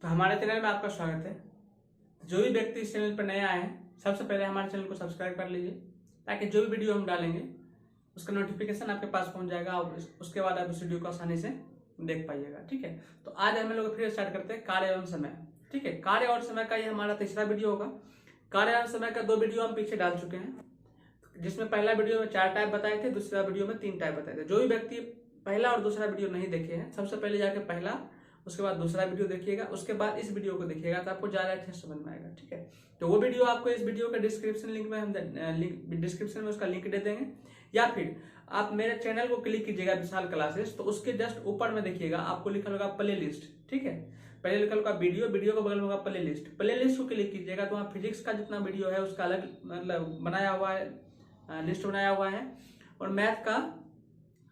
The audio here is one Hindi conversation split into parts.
तो हमारे चैनल में आपका स्वागत है। जो भी व्यक्ति इस चैनल पर नया आए हैं, सबसे पहले हमारे चैनल को सब्सक्राइब कर लीजिए, ताकि जो भी वीडियो हम डालेंगे उसका नोटिफिकेशन आपके पास पहुंच जाएगा और उसके बाद आप उस वीडियो को आसानी से देख पाइएगा। ठीक है, तो आज हम लोग फिर स्टार्ट करते हैं कार्य एवं समय। ठीक है, कार्य और समय का ये हमारा तीसरा वीडियो होगा। कार्य एवं समय का 2 वीडियो हम पीछे डाल चुके हैं, जिसमें पहला वीडियो में 4 टाइप बताए थे, दूसरा वीडियो में 3 टाइप बताए थे। जो भी व्यक्ति पहला और दूसरा वीडियो नहीं देखे हैं, सबसे पहले जाके पहला, उसके बाद दूसरा वीडियो देखिएगा, उसके बाद इस वीडियो को देखिएगा, तो आपको ज्यादा अच्छे समझ में आएगा। ठीक है, तो वो वीडियो आपको इस वीडियो के डिस्क्रिप्शन लिंक में हम डिस्क्रिप्शन में उसका लिंक दे देंगे, या फिर आप मेरे चैनल को क्लिक कीजिएगा विशाल क्लासेस, तो उसके जस्ट ऊपर में देखिएगा आपको लिखा होगा प्ले लिस्ट। ठीक है, पहले लिखा होगा वीडियो के बगल में होगा प्ले लिस्ट। प्ले लिस्ट को क्लिक कीजिएगा तो वहाँ फिजिक्स का जितना वीडियो है उसका अलग मतलब बनाया हुआ है, लिस्ट बनाया हुआ है, और मैथ का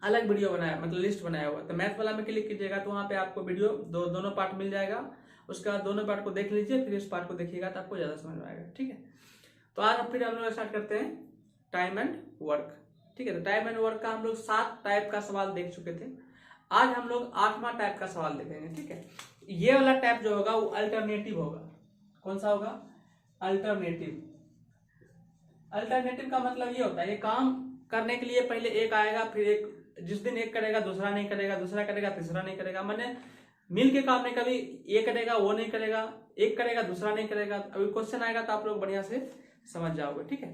अलग वीडियो बनाया मतलब लिस्ट बनाया हुआ है। तो मैथ वाला में क्लिक कीजिएगा तो वहाँ पे आपको वीडियो दोनों पार्ट मिल जाएगा। उसके बाद दोनों पार्ट को देख लीजिए, फिर इस पार्ट को देखिएगा तो आपको ज्यादा समझ में आएगा। ठीक है, तो आज हम लोग स्टार्ट करते हैं टाइम एंड वर्क। ठीक है, तो टाइम एंड वर्क का हम लोग 7 टाइप का सवाल देख चुके थे। आज हम लोग 8वां टाइप का सवाल देखेंगे। ठीक है, ये वाला टाइप जो होगा वो अल्टरनेटिव होगा। कौन सा होगा? अल्टरनेटिव। अल्टरनेटिव का मतलब ये होता है, ये काम करने के लिए पहले एक आएगा, फिर एक, जिस दिन एक करेगा दूसरा नहीं करेगा, दूसरा करेगा तीसरा नहीं करेगा, मैंने मिल के काम नहीं, कभी ये करेगा वो नहीं करेगा, एक करेगा दूसरा नहीं करेगा। अभी क्वेश्चन आएगा तो आप लोग बढ़िया से समझ जाओगे। ठीक है,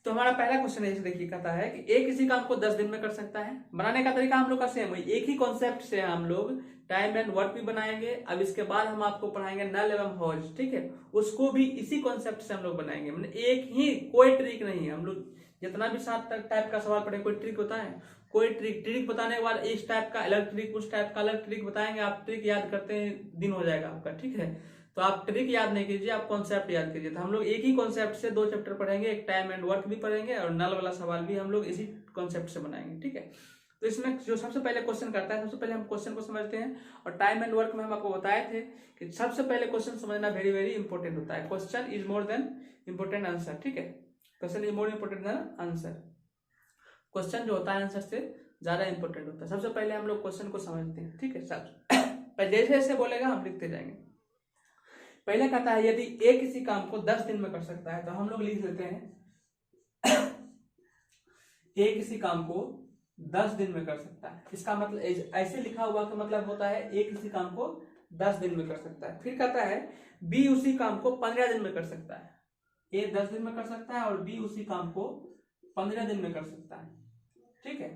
तो हमारा पहला क्वेश्चन ऐसे देखिए, कहता है कि एक किसी काम को 10 दिन में कर सकता है। बनाने का तरीका हम लोग का सेम है, एक ही कॉन्सेप्ट से हम लोग टाइम एंड वर्क भी बनाएंगे। अब इसके बाद हम आपको पढ़ाएंगे नल एवं हौज। ठीक है, उसको भी इसी कॉन्सेप्ट से हम लोग बनाएंगे, मतलब एक ही, कोई ट्रिक नहीं है। हम लोग जितना भी 7 टाइप का सवाल पढ़े, कोई ट्रिक होता है? कोई ट्रिक बताने के बाद इस टाइप का अलग ट्रिक, उस टाइप का अलग ट्रिक बताएंगे। आप ट्रिक याद करते हैं दिन हो जाएगा आपका। ठीक है, तो आप ट्रिक याद नहीं कीजिए, आप कॉन्सेप्ट याद कीजिए। तो हम लोग एक ही कॉन्सेप्ट से 2 चैप्टर पढ़ेंगे, एक टाइम एंड वर्क भी पढ़ेंगे और नल वाला सवाल भी हम लोग इसी कॉन्सेप्ट से बनाएंगे। ठीक है, तो इसमें जो सबसे पहले क्वेश्चन करता है, सबसे पहले हम क्वेश्चन को समझते हैं। और टाइम एंड वर्क में हम आपको बताए थे कि सबसे पहले क्वेश्चन समझना वेरी वेरी इंपॉर्टेंट होता है। Question is more than important answer. ठीक है, question is more important than answer. Question जो होता है आंसर से ज्यादा इंपॉर्टेंट होता है। सबसे पहले हम लोग क्वेश्चन को समझते हैं। ठीक है, सब जैसे जैसे बोलेगा हम लिखते जाएंगे। पहले कहता है यदि ए किसी काम को 10 दिन में कर सकता है, तो हम लोग लिख लेते हैं ए किसी काम को 10 दिन में कर सकता है। इसका मतलब ऐसे लिखा हुआ का मतलब होता है ए किसी काम को 10 दिन में कर सकता है। फिर कहता है बी उसी काम को 15 दिन में कर सकता है। ए 10 दिन में कर सकता है और बी उसी काम को 15 दिन में कर सकता है। ठीक है,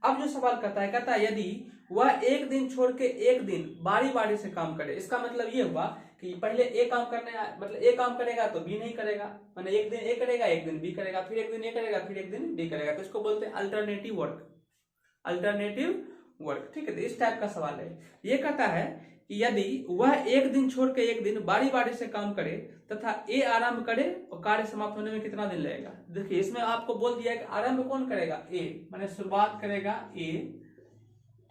अब जो सवाल कहता है यदि वह एक दिन छोड़ के एक दिन बारी बारी से काम करे। इसका मतलब ये हुआ कि पहले ए काम करने, मतलब ए काम करेगा तो बी नहीं करेगा, मतलब एक दिन ए करेगा, एक दिन बी करेगा, फिर एक दिन ए करेगा, फिर एक दिन बी करेगा। तो इसको बोलते हैं अल्टरनेटिव वर्क। Alternative work. ठीक है, तो इस टाइप का सवाल है। ये कहता है कि यदि वह एक दिन छोड़ के एक दिन बारी बारी से काम करे तथा ए आरंभ करे और कार्य समाप्त होने में कितना दिन लगेगा। देखिए, इसमें आपको बोल दिया है कि आरंभ कौन करेगा? ए, माने शुरुआत करेगा ए।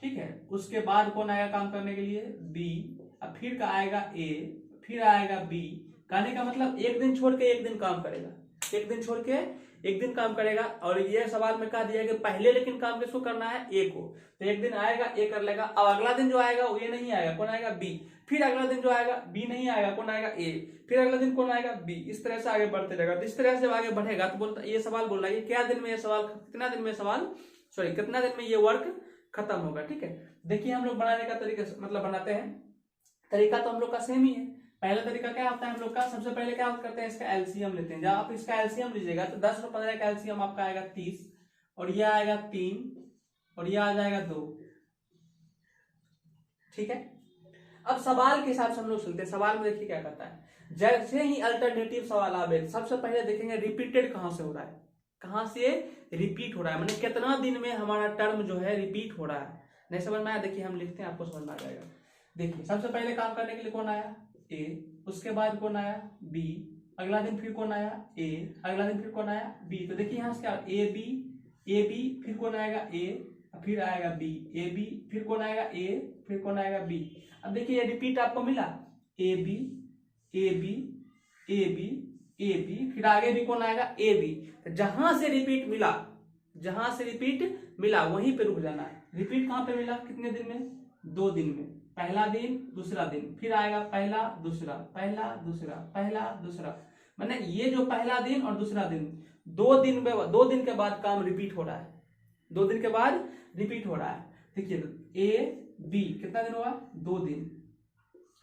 ठीक है, उसके बाद कौन आएगा काम करने के लिए? बी। अब फिर का आएगा ए, फिर आएगा बी। कहने का मतलब एक दिन छोड़ के एक दिन काम करेगा, एक दिन छोड़ के एक दिन काम करेगा। और ये सवाल में कहा दिया है कि पहले लेकिन काम किसको करना है? ए को। तो एक दिन आएगा ए कर लेगा। अब अगला दिन जो आएगा वो ये नहीं आएगा, कौन आएगा? बी। फिर अगला दिन जो आएगा बी नहीं आएगा, कौन आएगा? ए। फिर अगला दिन कौन आएगा? बी। इस तरह से आगे बढ़ते रहेगा। तो इस तरह से आगे बढ़ेगा तो बोलता, ये सवाल बोल रहा है क्या दिन में ये सवाल, कितना दिन में सवाल, सॉरी कितना दिन में ये वर्क खत्म होगा। ठीक है, देखिए हम लोग बनाने का तरीका मतलब बनाते हैं, तरीका तो हम लोग का सेम ही है। पहला तरीका क्या होता है हम लोग का? सबसे पहले क्या करते हैं, इसका एलसीएम लेते हैं। जब आप इसका एलसीएम लीजिएगा तो 10 और 15 का एलसीएम आपका आएगा 30, और यह आएगा 3, और यह आ जाएगा 2। ठीक है, अब सवाल के हिसाब से हम लोग चलते हैं। सवाल में देखिए क्या कहता है, जैसे ही अल्टरनेटिव सवाल आवे सबसे पहले देखेंगे रिपीटेड कहां से हो रहा है, कहां से रिपीट हो रहा है, मतलब कितना दिन में हमारा टर्म जो है रिपीट हो रहा है। नहीं समझ में आया? देखिए हम लिखते हैं, आपको समझ में आ जाएगा। देखिए सबसे पहले काम करने के लिए कौन आया? ए। उसके बाद कौन आया? बी। अगला दिन फिर कौन आया? ए। अगला दिन फिर कौन आया? बी। तो देखिए यहाँ से क्या, ए बी, फिर कौन आएगा? ए, फिर आएगा बी, ए बी, फिर कौन आएगा? ए, फिर कौन आएगा? बी। अब देखिए ये रिपीट आपको मिला, A B, A B, A B, A B, फिर आगे भी कौन आएगा? A B. तो जहां से रिपीट मिला, जहां से रिपीट मिला वहीं पे रुक जाना है। रिपीट कहां पे मिला? कितने दिन में? 2 दिन में। पहला दिन दूसरा दिन, फिर आएगा पहला दूसरा पहला दूसरा पहला दूसरा, मैंने ये जो पहला दिन और दूसरा दिन 2 दिन के बाद काम रिपीट हो रहा है, 2 दिन के बाद रिपीट हो रहा है। देखिए ए बी कितना दिन हुआ 2 दिन,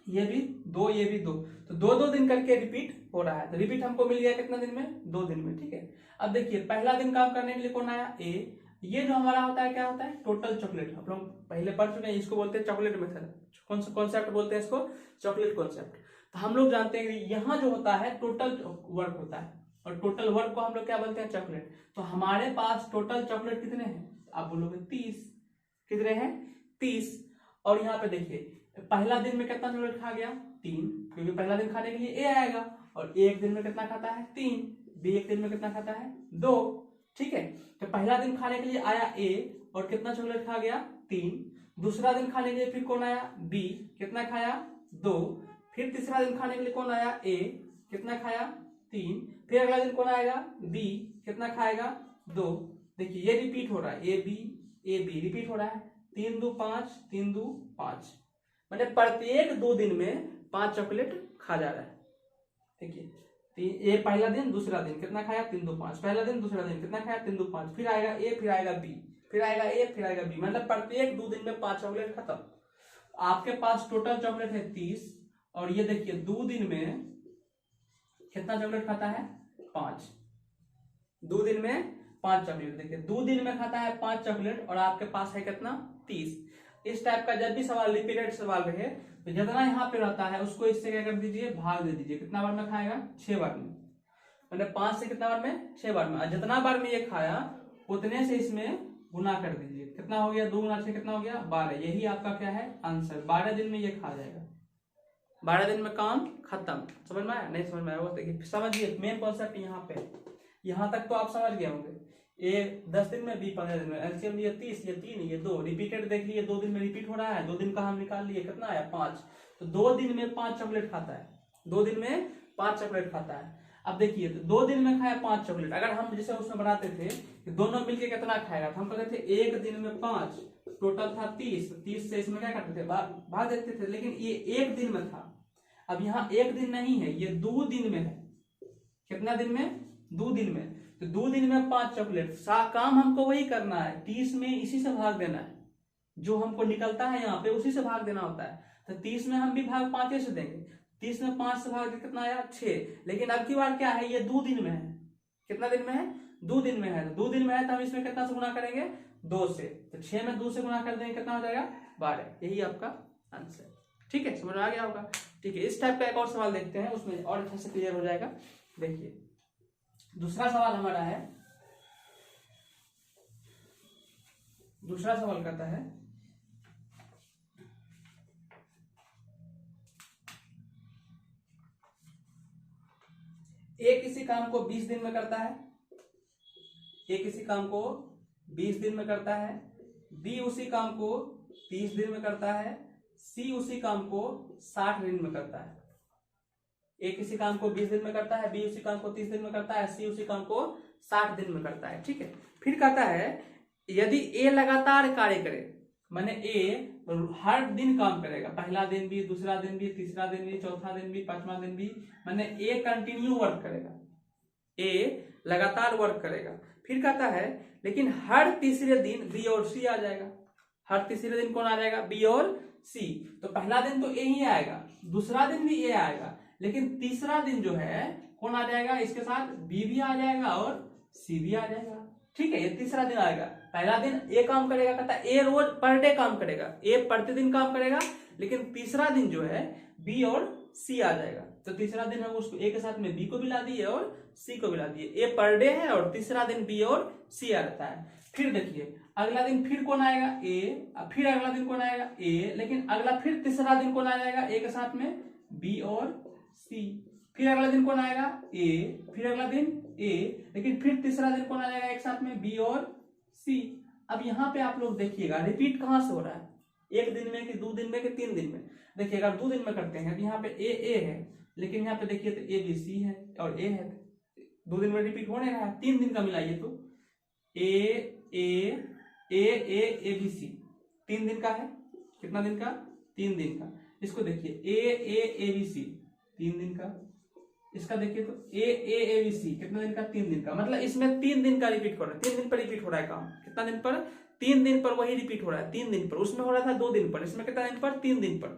ये भी 2 ये भी 2, तो 2 दिन करके रिपीट हो रहा है। तो रिपीट हमको मिल गया कितना दिन में 2 दिन में, ठीक है। अब देखिए पहला दिन काम करने के लिए कौन आया ए, ये जो हमारा होता है क्या होता है टोटल चॉकलेट, हम लोग पहले पढ़ चुके हैं, इसको बोलते हैं चॉकलेट मेथड, कौन सा कॉन्सेप्ट बोलते हैं इसको चॉकलेट कॉन्सेप्ट। तो हम लोग जानते हैं कि यहाँ जो होता है टोटल वर्क होता है और टोटल वर्क को हम लोग क्या बोलते हैं चॉकलेट। तो हमारे पास टोटल चॉकलेट कितने हैं आप बोलोगे 30, कितने हैं 30। और यहाँ पे देखिए पहला दिन में कितना चॉकलेट खा गया 3, क्योंकि पहला दिन खाने के लिए ए आएगा, और एक दिन में कितना खाता है 3, बी एक दिन में कितना खाता है 2, ठीक है। तो पहला दिन खाने के लिए आया ए और कितना चॉकलेट खा गया 3, दूसरा दिन खाने के लिए फिर कौन आया बी, कितना खाया 2, फिर तीसरा दिन खाने के लिए कौन आया ए, कितना खाया 3, फिर अगला दिन कौन आएगा बी, कितना खाएगा 2। देखिए ये रिपीट हो रहा है ए बी रिपीट हो रहा है, 3 2 5 3 2 5, मैंने प्रत्येक 2 दिन में 5 चॉकलेट खा जा रहा है। देखिए ये पहला दिन दूसरा दिन कितना खाया 3 2 5, पहला दिन दूसरा दिन कितना खाया 3 2 5, फिर आएगा ए फिर आएगा बी, फिर आएगा ए फिर आएगा बी, मतलब प्रत्येक 2 दिन में 5 चॉकलेट खत्म। आपके पास टोटल चॉकलेट है 30, और ये देखिए 2 दिन में कितना चॉकलेट खाता है 5, 2 दिन में 5 चॉकलेट। देखिए 2 दिन में खाता है 5 चॉकलेट और आपके पास है कितना 30। इस टाइप का जब भी सवाल रिपीटेड सवाल रहे तो जितना यहाँ पे रहता है उसको इससे क्या कर दीजिए भाग दे दीजिए, कितना बार में खाएगा 6 बार में, मतलब 5 से कितना बार में 6 बार में, और जितना बार में ये खाया उतने से इसमें गुना कर दीजिए, कितना हो गया 2 गुना 6 कितना हो गया 12, यही आपका क्या है आंसर। 12 दिन में ये खा जाएगा, 12 दिन में काम खत्म। समझ में आया नहीं समझ में आया वो देखिए समझिए मेन कॉन्सेप्ट यहाँ पे, यहाँ तक तो आप समझ गए होंगे। ए 10 दिन में बी 15 दिन में, एलसीएम लिए 30, ये 3 ये 2, रिपीटेड देख लिए 2 दिन में रिपीट हो रहा है, 2 दिन का हम निकाल लिए कितना आया 5, तो 2 दिन में 5 चॉकलेट खाता है, 2 दिन में 5 चॉकलेट खाता है। अब देखिए तो 2 दिन में खाया 5 चॉकलेट, अगर हम जैसे उसमें बनाते थे कि दोनों मिलके कितना खाएगा तो हम कहते थे 1 दिन में 5, टोटल था 30 से इसमें क्या करते थे भाग देते थे, लेकिन ये 1 दिन में था। अब यहाँ 1 दिन नहीं है, ये 2 दिन में है, कितना दिन में 2 दिन में, तो 2 दिन में 5 चॉकलेट। काम हमको वही करना है, 30 में इसी से भाग देना है, जो हमको निकलता है यहाँ पे उसी से भाग देना होता है। तो 30 में हम भी भाग 5 से देंगे, 30 में 5 से भाग दे कितना आया 6, लेकिन अब की बार क्या है ये 2 दिन में है, कितना दिन में है 2 दिन में है, तो 2 दिन में है तो हम इसमें कितना से गुना करेंगे 2 से, तो 6 में 2 से गुना कर देंगे कितना हो जाएगा 12, यही आपका आंसर। ठीक है समझ में आ गया होगा। ठीक है इस टाइप का एक और सवाल देखते हैं, उसमें और अच्छे से क्लियर हो जाएगा। देखिए दूसरा सवाल हमारा है, दूसरा सवाल कहता है ए किसी काम को 20 दिन में करता है, ए किसी काम को 20 दिन में करता है, बी उसी काम को 30 दिन में करता है, सी उसी काम को 60 दिन में करता है। ए किसी काम को 20 दिन में करता है, बी उसी काम को 30 दिन में करता है, सी उसी काम को 60 दिन में करता है। ठीक है फिर कहता है यदि ए लगातार कार्य करे, माने ए हर दिन काम करेगा, पहला दिन भी दूसरा दिन भी तीसरा दिन भी चौथा दिन भी पांचवा दिन भी, माने ए कंटिन्यू वर्क करेगा, ए लगातार वर्क करेगा। फिर कहता है लेकिन हर तीसरे दिन बी और सी आ जाएगा, हर तीसरे दिन कौन आ जाएगा बी और सी। तो पहला दिन तो ए ही आएगा, दूसरा दिन भी ए आएगा, लेकिन तीसरा दिन जो है कौन आ जाएगा इसके साथ बी भी आ जाएगा और सी भी आ जाएगा। ठीक है ये तीसरा दिन आएगा, पहला दिन ए काम करेगा, कहता है ए रोज पर डे काम करेगा, ए प्रतिदिन काम करेगा, लेकिन तीसरा दिन जो है बी और सी आ जाएगा। तो तीसरा दिन हम उसको ए के साथ में बी को मिला दिए और सी को मिला दिए, ए पर डे है और तीसरा दिन बी और सी आता है। फिर देखिए अगला दिन फिर कौन आएगा ए, फिर अगला दिन कौन आएगा ए, लेकिन अगला फिर तीसरा दिन कौन आ जाएगा ए के साथ में बी और सी, फिर अगला दिन कौन आएगा ए, फिर अगला दिन ए, लेकिन फिर तीसरा दिन कौन आ जाएगा एक साथ में बी और सी। अब यहाँ पे आप लोग देखिएगा रिपीट कहाँ से हो रहा है, एक दिन में कि 2 दिन में कि 3 दिन में। देखिए अगर 2 दिन में करते हैं तो यहाँ पे ए है, लेकिन यहाँ पे देखिए तो ए बी सी है और ए है, 2 दिन में रिपीट होने रहा है, 3 दिन का मिलाइए तो ए ए ए ए ए बी सी 3 दिन का है, कितना दिन का 3 दिन का। इसको देखिए ए बी सी 3 दिन का। इसका देखिए तो ए बी सी कितने दिन का, 3 दिन का। मतलब इसमें 3 दिन का रिपीट हो रहा है, 3 दिन पर रिपीट हो रहा है काम। कितना दिन पर, 3 दिन पर वही रिपीट हो रहा है, 3 दिन पर। उसमें हो रहा था 2 दिन पर, इसमें कितना दिन पर, 3 दिन पर।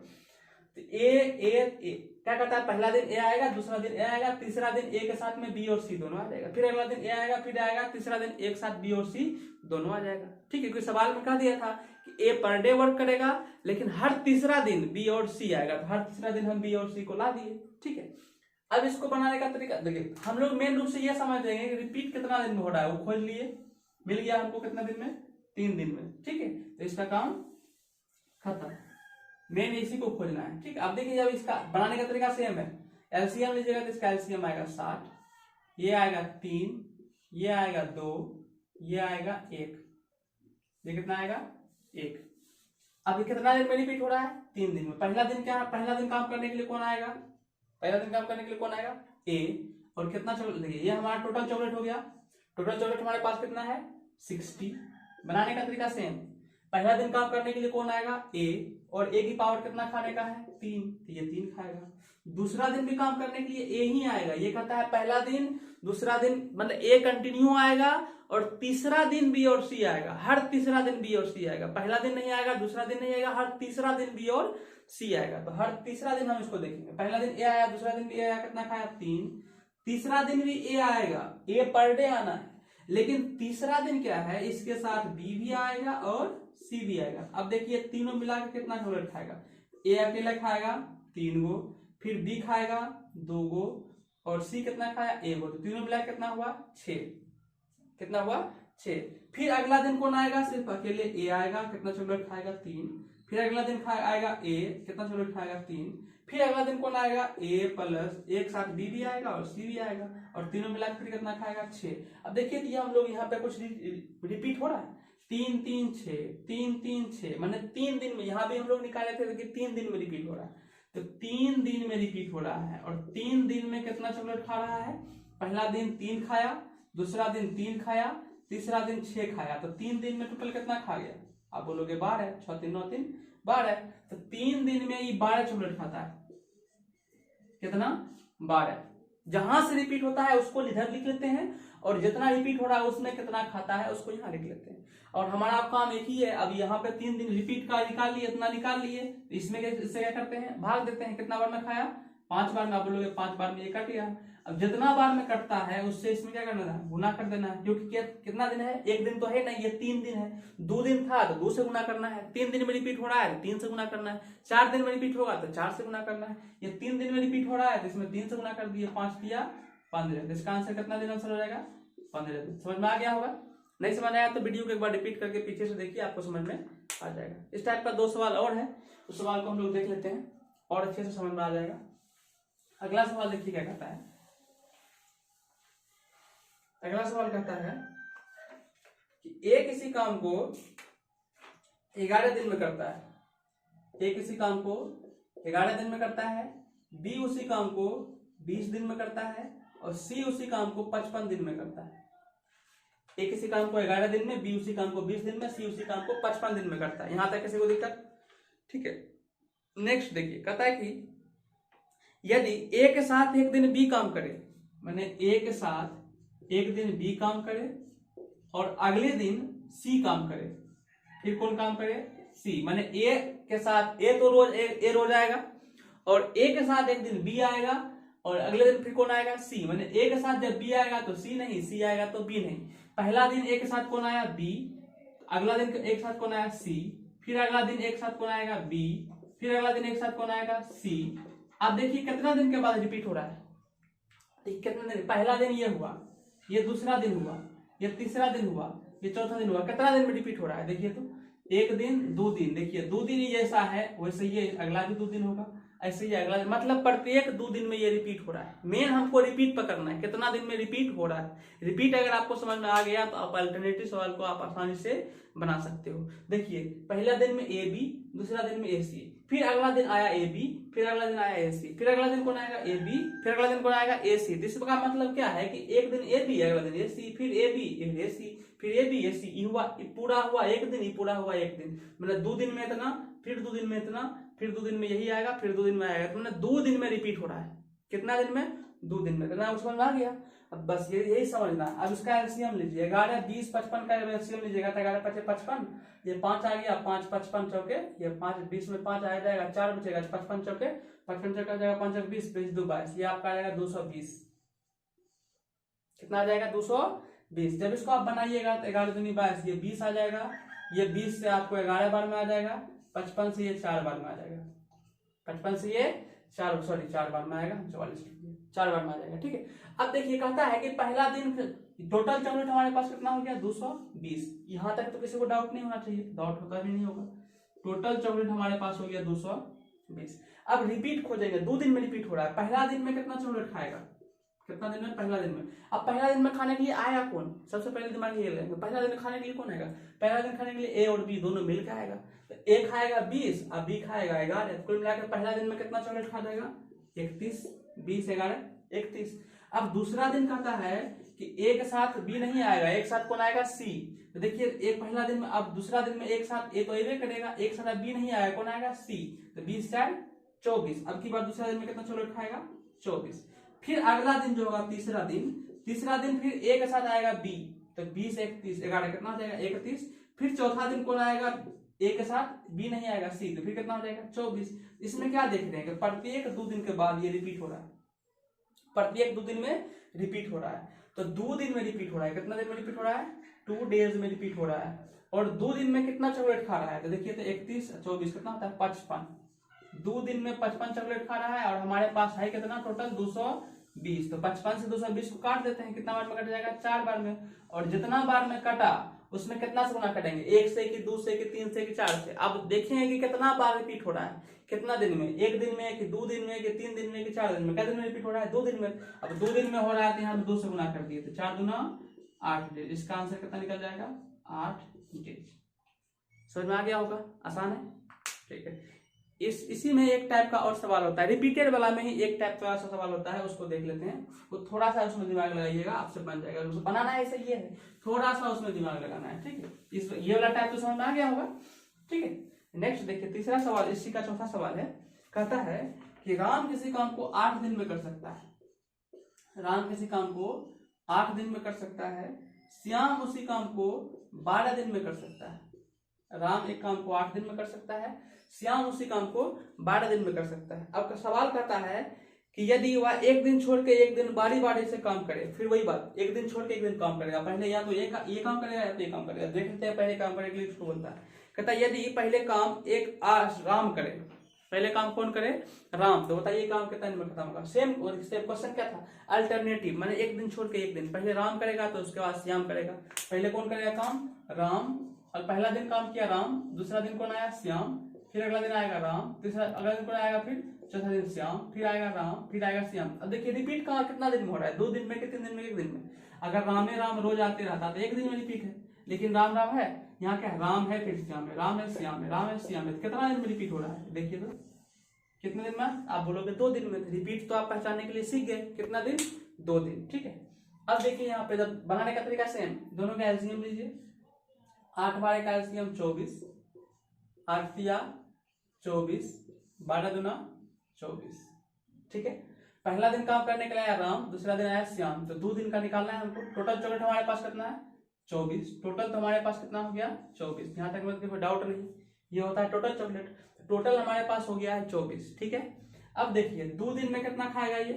तो ए क्या करता है, पहला दिन ए आएगा, दूसरा दिन ए आएगा, तीसरा दिन ए के साथ में बी और सी दोनों आ जाएगा, फिर अगला दिन ए आएगा, फिर आएगा तीसरा दिन एक साथ बी और सी दोनों आ जाएगा। ठीक है, क्योंकि सवाल में कह दिया था कि ए पर डे वर्क करेगा, लेकिन हर तीसरा दिन बी और सी आएगा, तो हर तीसरा दिन हम बी और सी को ला दिए। ठीक है, अब इसको बनाने का तरीका देखिए, हम लोग मेन रूप से यह समझ जाएंगे कि रिपीट कितना दिन में हो रहा है, वो खोज लिए, मिल गया हमको कितना दिन में, 3 दिन में। ठीक है, तो इसका काम खत्म, मेन इसी को खोजना है। ठीक है, अब देखिए जब इसका बनाने का तरीका सेम है, एलसीएम लीजिएगा तो इसका एलसीएम आएगा 60, ये आएगा 3, ये आएगा 2, ये आएगा 1, ये कितना आएगा 1। अब ये कितना दिन में रिपीट हो रहा है, 3 दिन में। पहला दिन क्या है, पहला दिन काम करने के लिए कौन आएगा, पहला दिन काम करने के लिए कौन आएगा, ए। और कितना चॉकलेट, देखिए ये हमारा टोटल चॉकलेट हो गया। टोटल चॉकलेट हमारे पास कितना है, 60। बनाने का तरीका सेम, पहला दिन काम करने के लिए कौन आएगा, ए, और ए की पावर कितना खाने का है, 3, तो ये 3 खाएगा। दूसरा दिन भी काम करने के लिए ए ही आएगा। ये कहता है पहला दिन, दूसरा दिन, मतलब ए कंटिन्यू आएगा, और तीसरा दिन बी और सी आएगा, हर तीसरा दिन बी और सी आएगा। पहला दिन नहीं आएगा, दूसरा दिन नहीं आएगा, हर तीसरा दिन बी और सी आएगा। तो हर तीसरा दिन हम इसको देखेंगे, पहला दिन ए आया, दूसरा दिन बी आया, कितना खाया, 3। तीसरा दिन भी ए आएगा, ए पर डे आना है, लेकिन तीसरा दिन क्या है, इसके साथ बी भी आएगा और सी भी आएगा। अब देखिए तीनों मिलाकर कितना चॉकलेट खाएगा, ए अकेला खाएगा 3 गो, फिर बी खाएगा 2 गो, और सी कितना खाया, 1 गो। तो तीनों मिलाकर कितना हुआ, 6। कितना हुआ, 6। फिर अगला दिन कौन आएगा, सिर्फ अकेले ए आएगा, कितना चॉकलेट खाएगा, 3। फिर अगला दिन आएगा ए, कितना चॉकलेट खाएगा, 3। फिर अगला दिन कौन आएगा, ए प्लस एक साथ बी भी आएगा और सी भी आएगा, और तीनों मिलाकर फिर कितना खाएगा, 6। अब देखिए तो हम लोग यहाँ पे कुछ रिपीट हो रहा है, 3 3 6, 3 3 6, मैंने 3 दिन में, यहाँ भी हम लोग निकाले थे कि 3 दिन में रिपीट हो रहा है, तो 3 दिन में रिपीट हो रहा है। और 3 दिन में कितना चॉकलेट खा रहा है, पहला दिन 3 खाया, दूसरा दिन 3 खाया, तीसरा दिन 6 खाया, तो 3 दिन में टोटल कितना खा गया, आप बोलोगे 12, 6 3 9 3 12। तो 3 दिन में ये 12 चॉकलेट खाता है, कितना, 12। जहां से रिपीट होता है उसको इधर लिख लेते हैं, और जितना रिपीट हो रहा है उसमें कितना खाता है उसको यहाँ लिख लेते हैं। और हमारा काम एक ही है, अब यहाँ पे 3 दिन रिपीट का निकाल लिए, इतना निकाल लिए, तो इसमें इससे क्या करते हैं, भाग देते हैं। कितना बार में खाया, 5 बार में, आप बोलोगे 5 बार में ये कट गया। अब जितना बार में कटता है उससे इसमें क्या करना है, गुना कर देना है, क्योंकि कितना दिन है, एक दिन तो है नहीं, ये 3 दिन है। 2 दिन था तो 2 से गुना करना है, 3 दिन में रिपीट हो रहा है 3 से गुना करना है, 4 दिन में रिपीट होगा तो 4 से गुना करना है। ये 3 दिन में रिपीट हो रहा है तो इसमें 3 से गुना कर दिए, 5 किया 15। इसका आंसर कितना दिन आंसर हो जाएगा, 15 दिन। समझ में आ गया होगा, नहीं समझ आया तो वीडियो को एक बार रिपीट करके पीछे से देखिए, आपको समझ में आ जाएगा। इस टाइप का 2 सवाल और है, उस सवाल को हम लोग देख लेते हैं और अच्छे से समझ में आ जाएगा। अगला सवाल देखिए क्या कहता है। अगला सवाल कहता है कि ए किसी काम को 11 दिन में करता है, ए किसी काम को 11 दिन में करता है, बी उसी काम को 20 दिन में करता है, और सी उसी काम को 55 दिन में करता है। ए किसी काम को 11 दिन में, बी उसी काम को 20 दिन में, सी उसी काम को 55 दिन में करता है। यहां तक किसी को दिक्कत, ठीक है। नेक्स्ट देखिए, कहता है कि यदि ए के साथ एक दिन बी काम करे, माने ए के साथ एक दिन बी काम करे और अगले दिन सी काम करे, फिर कौन काम करे, सी। माने ए के साथ ए तो रोज ए रोज आएगा, और ए के साथ एक दिन बी आएगा और अगले दिन फिर कौन आएगा, सी। माने ए के साथ जब बी आएगा तो सी नहीं, सी आएगा तो बी नहीं। पहला दिन ए के साथ कौन आया, बी, अगला दिन एक साथ कौन आया, सी, फिर अगला दिन एक साथ कौन आएगा, बी, फिर अगला दिन एक साथ कौन आएगा, सी। अब देखिए कितना दिन के बाद रिपीट हो रहा है, कितने दिन, पहला दिन ये हुआ, ये दूसरा दिन हुआ, ये तीसरा दिन हुआ, ये चौथा दिन हुआ, कितना दिन में रिपीट हो रहा है देखिए तो, 1 दिन 2 दिन, देखिए 2 दिन ही जैसा है वैसे ये अगला भी 2 दिन होगा, ऐसे ही अगला, मतलब प्रत्येक 2 दिन में ये रिपीट हो रहा है। मेन हमको रिपीट पकड़ना है, कितना दिन में रिपीट हो रहा है। रिपीट अगर आपको समझ में आ गया तो आप अल्टरनेटिव सवाल को आप आसानी से बना सकते हो। देखिए पहला दिन में ए बी, दूसरा दिन में ए सी, फिर अगला दिन आया ए बी, फिर अगला दिन आया ए सी, फिर अगला दिन कौन आएगा ए बी, फिर अगला दिन कौन आएगा ए सी। इसका मतलब क्या है कि एक दिन ए बी, अगला दिन ए सी, फिर ए बी, फिर ए सी, फिर ए बी, ए सी, पूरा हुआ एक दिन, पूरा हुआ एक दिन, मतलब 2 दिन में इतना, फिर 2 दिन में इतना, फिर 2 दिन में यही आएगा, फिर 2 दिन में आएगा, तो मतलब 2 दिन में रिपीट हो रहा है। कितना दिन में? 2 दिन में। कितना समझ में आ गया? अब बस यही समझना। अब इसका एलसीएम लीजिए, 11, 20, 55 का एलसीएम लीजिएगा तो 11 5 55, ये 5 आ गया, 5 55 चौके, ये 5 20 में 5 आ जाएगा, 4 बचेगा, 55 चौके, 55 चौके आ जाएगा 5 20 20 2 22, ये आपका आ जाएगा 220। कितना आ जाएगा? 220। जब इसको आप बनाइएगा तो 11 दूनी 22, ये 20 आ जाएगा, ये 20 से आपको 11 बार में आ जाएगा, 55 से ये 4 बार में आ जाएगा, 55 से ये 4 बार में आएगा, 44 4 बार में आ जाएगा। ठीक है, अब देखिए कहता है कि पहला दिन टोटल चॉकलेट हमारे पास कितना हो गया? 220। यहां तक तो किसी को डाउट नहीं होना चाहिए, डाउट होता भी नहीं होगा। टोटल चॉकलेट हमारे पास हो गया 220। अब रिपीट खोजेंगे, 2 दिन में रिपीट हो रहा है। पहला दिन में कितना चॉकलेट खाएगा? कितना दिन में? पहला दिन में। अब पहला दिन में खाने के लिए आएगा कौन? सबसे पहले दिमाग ये लगाएंगे, पहला दिन खाने के लिए कौन आएगा? पहला दिन खाने के लिए ए और बी दोनों मिलकर आएगा, तो ए खाएगा 20 और बी खाएगा 11, कुल मिलाकर पहला दिन में कितना चॉकलेट खा जाएगा? 31, 20 11 31। अब दूसरा दिन कहता है कि एक साथ बी नहीं आएगा, एक साथ कौन आएगा? सी। तो देखिए एक पहला दिन में, अब दूसरा दिन में एक साथ ए तो एवे करेगा, एक साथ बी नहीं आएगा, कौन आएगा? सी। तो 20 4 24। अब की बार दूसरा दिन में कितना चॉकलेट खाएगा? 24। फिर अगला दिन जो होगा तीसरा दिन फिर ए के साथ आएगा बी, तो 20 31 11 कितना हो जाएगा? 31। फिर चौथा दिन कौन आएगा? ए के साथ बी नहीं आएगा, सी, तो फिर कितना हो जाएगा? 24। इसमें क्या देख रहे हैं कि प्रत्येक 2 दिन के बाद ये रिपीट हो रहा है, प्रत्येक 2 दिन में रिपीट हो रहा है। तो 2 दिन में रिपीट हो रहा है, कितना दिन में रिपीट हो रहा है? 2 डेज में रिपीट हो रहा है। और 2 दिन में कितना चॉकलेट खा रहा है? तो देखिए तो 31 24 कितना होता है? 55। 2 दिन में 55 चॉकलेट खा रहा है, और हमारे पास है कितना टोटल? 220। तो 55 से 220 को काट देते हैं, कितना बार में कट जाएगा? 4 बार में। और जितना बार में कटा उसमें कितना से गुना कटेंगे? 1 से कि 2 से कि 3 से कि 4 से। अब देखेंगे कि कितना बार रिपीट हो रहा है, कितना दिन में? 1 दिन में कि 2 दिन में कि 3 दिन में कि 4 दिन में? क्या दिन में रिपीट हो रहा है? 2 दिन में। अब 2 दिन में हो रहा है तो यहाँ 2 से गुना कर दिए, तो 4 दूना 8 डेज। इसका आंसर कितना निकल जाएगा? 8 डेज। समझ में आ गया होगा? आसान है। ठीक है, इसी में एक टाइप का और सवाल होता है, रिपीटेड वाला में ही एक टाइप का सवाल होता है, उसको देख लेते हैं। वो थोड़ा सा उसमें दिमाग लगाइएगा, आपसे बन जाएगा। उसको बनाना है ऐसे ये है, थोड़ा सा उसमें दिमाग लगाना है। ठीक है, इस ये वाला टाइप तो समझ में आ गया होगा। ठीक है, नेक्स्ट देखिए तीसरा सवाल, इसी का चौथा सवाल है। कहता है कि राम किसी काम को 8 दिन में कर सकता है। राम किसी काम को 8 दिन में कर सकता है, श्याम उसी काम को 12 दिन में कर सकता है। राम एक काम को 8 दिन में कर सकता है, श्याम उसी काम को 12 दिन में कर सकता है। अब सवाल करता है कि यदि वह एक दिन छोड़ के एक दिन बारी बारी से काम करे, फिर वही बात, एक दिन छोड़ के एक दिन काम करेगा, पहले या तो ये काम करेगा या तो ये काम करेगा। देख लेते हैं पहले काम करने के लिए इसको बोलता है। कहता है यदि पहले काम एक राम करे, पहले काम कौन करे? राम। तो बताइए काम कितना दिन में खत्म होगा? सेम क्वेश्चन क्या था? अल्टरनेटिव, माने एक दिन छोड़ के एक दिन, पहले राम करेगा तो उसके बाद श्याम करेगा। पहले कौन करेगा काम? राम। और पहला दिन काम किया राम, दूसरा दिन कौन आया? श्याम। फिर अगला दिन आएगा राम, तीसरा अगला दिन कौन आएगा? फिर चौथा दिन श्याम, फिर आएगा राम, फिर आएगा श्याम। अब देखिए रिपीट कहाँ कितना दिन में हो रहा है? 2 दिन में कि 3 दिन में? 1 दिन में। अगर रामे राम रोज आते रहता तो 1 दिन में रिपीट है, लेकिन राम राम है, यहाँ क्या है? राम है फिर श्याम है, राम है श्याम है, राम है श्याम है। कितना दिन में रिपीट हो रहा है? देखिए तो कितने दिन में? आप बोलोगे 2 दिन में। रिपीट तो आप पहचानने के लिए सीख गए, कितना दिन? 2 दिन। ठीक है, अब देखिए यहाँ पे जब बनाने का तरीका सेम, दोनों का एलसीएम लीजिए। 8 बार का एलसीएम 24, 8 तिया 24, 12 दूना 24। ठीक है, पहला दिन काम करने के लिए आया राम, दूसरा दिन आया श्याम, तो 2 दिन का निकालना है हमको। टोटल चॉकलेट हमारे पास कितना है? 24। टोटल तो हमारे पास कितना हो गया? 24। यहाँ तक में कोई डाउट नहीं, ये होता है टोटल चॉकलेट। टोटल हमारे पास हो गया है 24। ठीक है, अब देखिए 2 दिन में कितना खाएगा ये?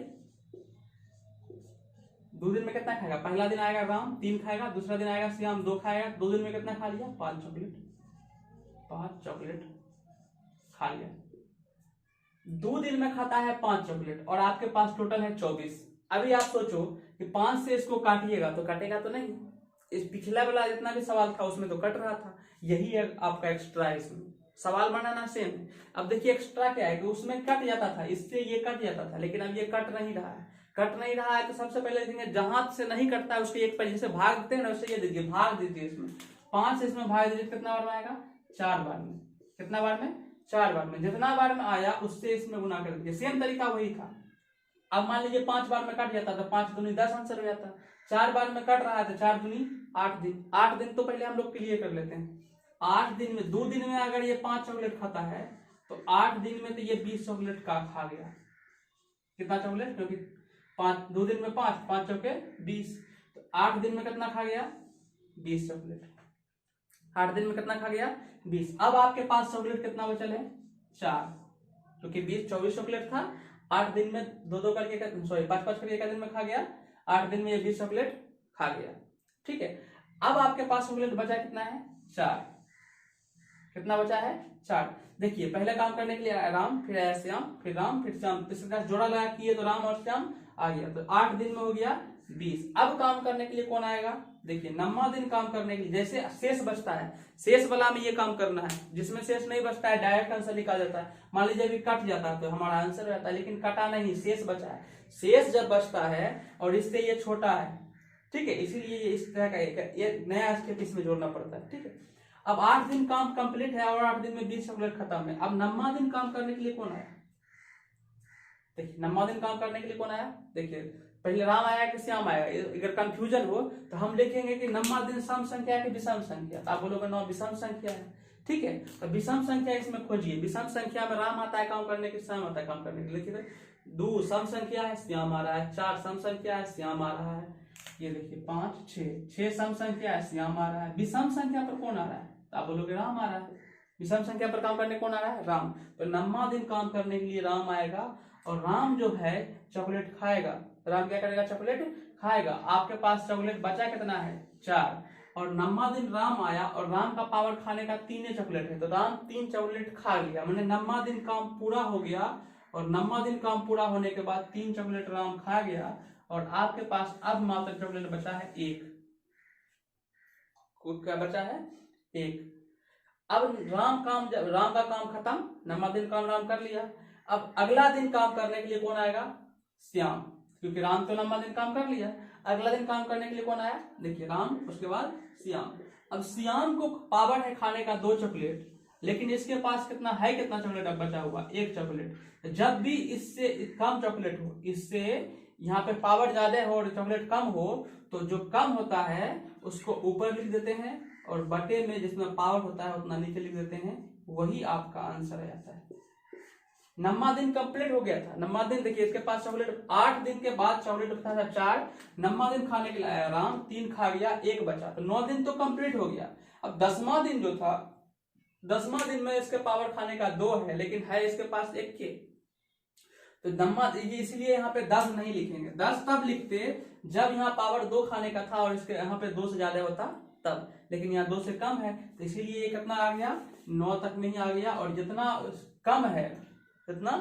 2 दिन में कितना खाएगा? पहला दिन आएगा राम 3 खाएगा, दूसरा दिन आएगा श्याम 2 खाएगा, 2 दिन में कितना खा लिया? 5 चॉकलेट। 5 चॉकलेट खा लिया। 2 दिन में खाता है 5 चॉकलेट और आपके पास टोटल है 24। अभी आप सोचो कि 5 से इसको काटिएगा तो कटेगा तो नहीं। इस पिछला वाला जितना भी सवाल था उसमें तो कट रहा था, यही है आपका एक्स्ट्रा। इसमें सवाल बनाना सेम है। अब देखिए एक्स्ट्रा क्या है कि उसमें कट जाता था, इससे ये कट जाता था, लेकिन अब ये कट नहीं रहा है। कट नहीं रहा है तो सबसे पहले देखेंगे जहां से नहीं कटता है उसके एक पर जैसे भाग देते हैं ना, उससे ये दीजिए, भाग दीजिए। इसमें 5 से इसमें भाग दीजिए, कितना बार में आएगा? 4 बार में। कितना बार में? 4 बार में, जितना बार में आया उससे इसमें गुना कर दिया। सेम तरीका वही था। अब मान लीजिए 5 बार में कट जाता तो 5 दूनी 10 आंसर हो जाता। 4 बार में कट रहा है तो 4 दूनी 8 दिन। 8 दिन तो पहले हम लोग क्लियर कर लेते हैं। 8 दिन में 2 दिन में अगर ये 5 चॉकलेट खाता है तो 8 दिन में तो ये 20 चॉकलेट का खा गया। कितना चॉकलेट? क्योंकि 2 दिन में 5, 5 चौके 20, तो 8 दिन में कितना खा गया? 20 चॉकलेट। 8 दिन में कितना खा गया? 20। अब आपके पास चॉकलेट कितना बचल है? 4, क्योंकि 20 24 चॉकलेट था। 8 दिन में 2 करके, सॉरी 5 करके 1 दिन में खा गया। 8 दिन में ये 20 चॉकलेट खा गया। ठीक है, अब आपके पास चॉकलेट बचा कितना है? 4। कितना बचा है? 4। देखिए पहले काम करने के लिए राम, फिर आया श्याम, फिर राम, फिर श्याम, तीसरा जोड़ा लगा किए तो राम और श्याम आ गया। तो 8 दिन में हो गया 20। अब काम करने के लिए कौन आएगा? देखिए 9वां दिन काम करने के लिए, जैसे शेष बचता है, शेष वाला में ये काम करना है। जिसमें शेष नहीं बचता है डायरेक्ट आंसर निकाल जाता है। मान लीजिए अभी कट जाता है तो हमारा आंसर हो जाता है, लेकिन कटा नहीं, शेष बचा है। शेष जब बचता है और इससे ये छोटा है, ठीक है, इसीलिए ये इस तरह का ये नया स्टेप इसमें जोड़ना पड़ता है। ठीक है, अब 8 दिन काम कंप्लीट है और 8 दिन में 20 चॉकलेट खत्म है। अब 9वां दिन काम करने के लिए कौन आया? देखिए 9वां दिन काम करने के लिए कौन आया? देखिए पहले राम आया कि श्याम आएगा? अगर कंफ्यूजन हो तो हम लिखेंगे कि 9वां दिन सम संख्या है कि विषम संख्या। तो आप बोलोगे 9 विषम संख्या है। ठीक है, तो विषम संख्या इसमें खोजिए। विषम संख्या में राम आता है काम करने के, श्याम आता है काम करने के। लिखिए 2 सम संख्या है, श्याम आ रहा है। 4 सम संख्या है, श्याम आ रहा है। ये देखिए 5 6 सम संख्या है, श्याम आ रहा है। विषम संख्या पर कौन आ रहा है? तो आप बोलोगे राम आ रहा है। विषम संख्या पर काम करने कौन आ रहा है? राम। तो 9वां दिन काम करने के लिए राम आएगा और राम जो है चॉकलेट खाएगा। राम क्या करेगा? चॉकलेट खाएगा। आपके पास चॉकलेट बचा कितना है? 4। और 9वां दिन राम आया और राम का पावर खाने का 3 चॉकलेट है, तो राम 3 चॉकलेट खा लिया। मैंने 9वां दिन काम पूरा हो गया और 9वां दिन काम पूरा होने के बाद 3 चॉकलेट राम खा गया और आपके पास अब मात्र चॉकलेट बचा है 1। क्या बचा है? 1। अब राम का काम खत्म, 9वां दिन काम राम कर लिया। अब अगला दिन काम करने के लिए कौन आएगा? श्याम, क्योंकि राम तो 9वां दिन काम कर लिया। अगला दिन काम करने के लिए कौन आया? देखिए राम, उसके बाद श्याम। अब श्याम को पावर है खाने का 2 चॉकलेट, लेकिन इसके पास कितना है? कितना चॉकलेट अब बचा हुआ? 1 चॉकलेट। जब भी इससे कम चॉकलेट हो, इससे यहाँ पे पावर ज्यादा हो और चॉकलेट कम हो, तो जो कम होता है उसको ऊपर लिख देते हैं और बटे में जिसमें पावर होता है उतना नीचे लिख देते हैं। वही आपका आंसर आ जाता है। 9वां दिन कंप्लीट हो गया था। 9वां दिन देखिए इसके पास चॉकलेट, 8 दिन के बाद चॉकलेट बचा था 4। 9वां दिन खाने के लिए आया राम, 3 खा गया, 1 बचा, तो 9 दिन तो कंप्लीट हो गया। अब 10वां दिन जो था, 10वां दिन में इसके पावर खाने का 2 है, लेकिन है इसके पास 1 के, तो 9वां इसलिए यहाँ पे 10 नहीं लिखेंगे। 10 तब लिखते जब यहाँ पावर 2 खाने का था और इसके यहाँ पे 2 से ज्यादा होता तब, लेकिन यहाँ 2 से कम है, तो इसीलिए ये कितना आ गया? 9 तक में ही आ गया। और जितना कम है इतना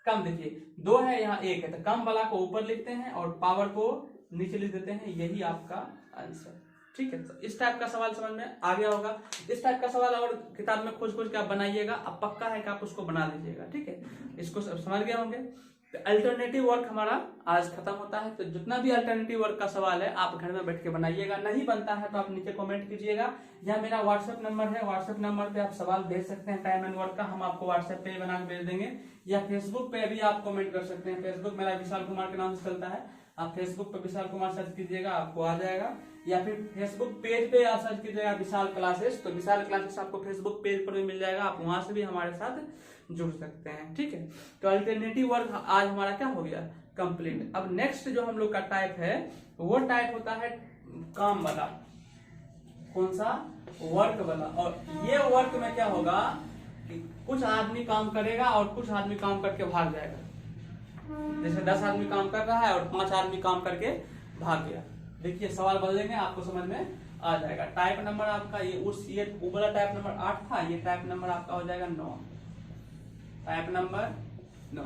कम, देखिए 2 है यहाँ 1 है, तो कम वाला को ऊपर लिखते हैं और पावर को नीचे लिख देते हैं। यही आपका आंसर। ठीक है, तो इस टाइप का सवाल समझ में आ गया होगा। इस टाइप का सवाल और किताब में खोज खोज के आप बनाइएगा। अब पक्का है कि आप उसको बना लीजिएगा। ठीक है, इसको समझ गए होंगे। तो अल्टरनेटिव वर्क हमारा आज खत्म होता है। तो जितना भी अल्टरनेटिव वर्क का सवाल है आप घर में बैठ के बनाइएगा। नहीं बनता है तो आप नीचे कमेंट कीजिएगा, या मेरा व्हाट्सएप नंबर है, व्हाट्सएप नंबर पे आप सवाल भेज सकते हैं टाइम एंड वर्क का, हम आपको व्हाट्सएप पे बना के भेज देंगे। या फेसबुक पे भी आप कमेंट कर सकते हैं। फेसबुक मेरा विशाल कुमार के नाम से चलता है, आप फेसबुक पे विशाल कुमार सर्च कीजिएगा, आपको आ जाएगा। या फिर फेसबुक पेज पे आप सर्च कीजिएगा विशाल क्लासेस, तो विशाल क्लासेस आपको फेसबुक पेज पर भी मिल जाएगा। आप वहां से भी हमारे साथ जुड़ सकते हैं। ठीक है, तो अल्टरनेटिव वर्क आज हमारा क्या हो गया? कंप्लीट। अब नेक्स्ट जो हम लोग का टाइप है वो टाइप होता है काम वाला। कौन सा? वर्क वाला। और ये वर्क में क्या होगा कि कुछ आदमी काम करेगा और कुछ आदमी काम करके भाग जाएगा। जैसे 10 आदमी काम कर रहा है और 5 आदमी काम करके भाग गया। देखिए सवाल बदलेंगे, आपको समझ में आ जाएगा। टाइप नंबर आपका ये वाला टाइप नंबर 8 था, ये टाइप नंबर आपका हो जाएगा 9। Type number 9।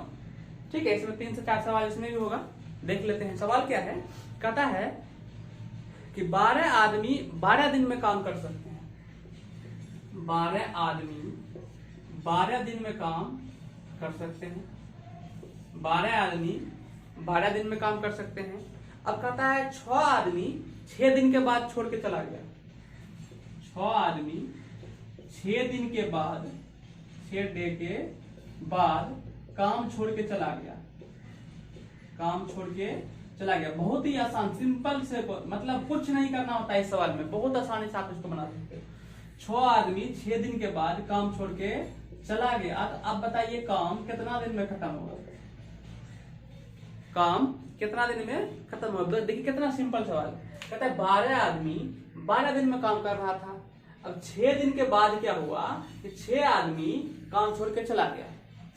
ठीक है, इसमें 3 से 4 सवाल इसमें भी होगा, देख लेते हैं। सवाल क्या है? कहता है कि 12 आदमी 12 दिन में काम कर सकते हैं। 12 आदमी 12 दिन में काम कर सकते हैं। 12 आदमी 12 दिन में काम कर सकते हैं। अब कहता है 6 आदमी 6 दिन के बाद छोड़ के चला गया। 6 आदमी 6 दिन के बाद 6 डे के बाद काम छोड़ के चला गया, काम छोड़ के चला गया। बहुत ही आसान, सिंपल से, मतलब कुछ नहीं करना होता है इस सवाल में, बहुत आसानी से आप इसको बना सकते हो। 6 आदमी 6 दिन के बाद काम छोड़ के चला गया, तो अब बताइए काम कितना दिन में खत्म होगा, काम कितना दिन में खत्म होगा। देखिए कितना सिंपल सवाल, कहता है 12 आदमी 12 दिन में काम कर रहा था। अब 6 दिन के बाद क्या हुआ कि 6 आदमी काम छोड़ के चला गया।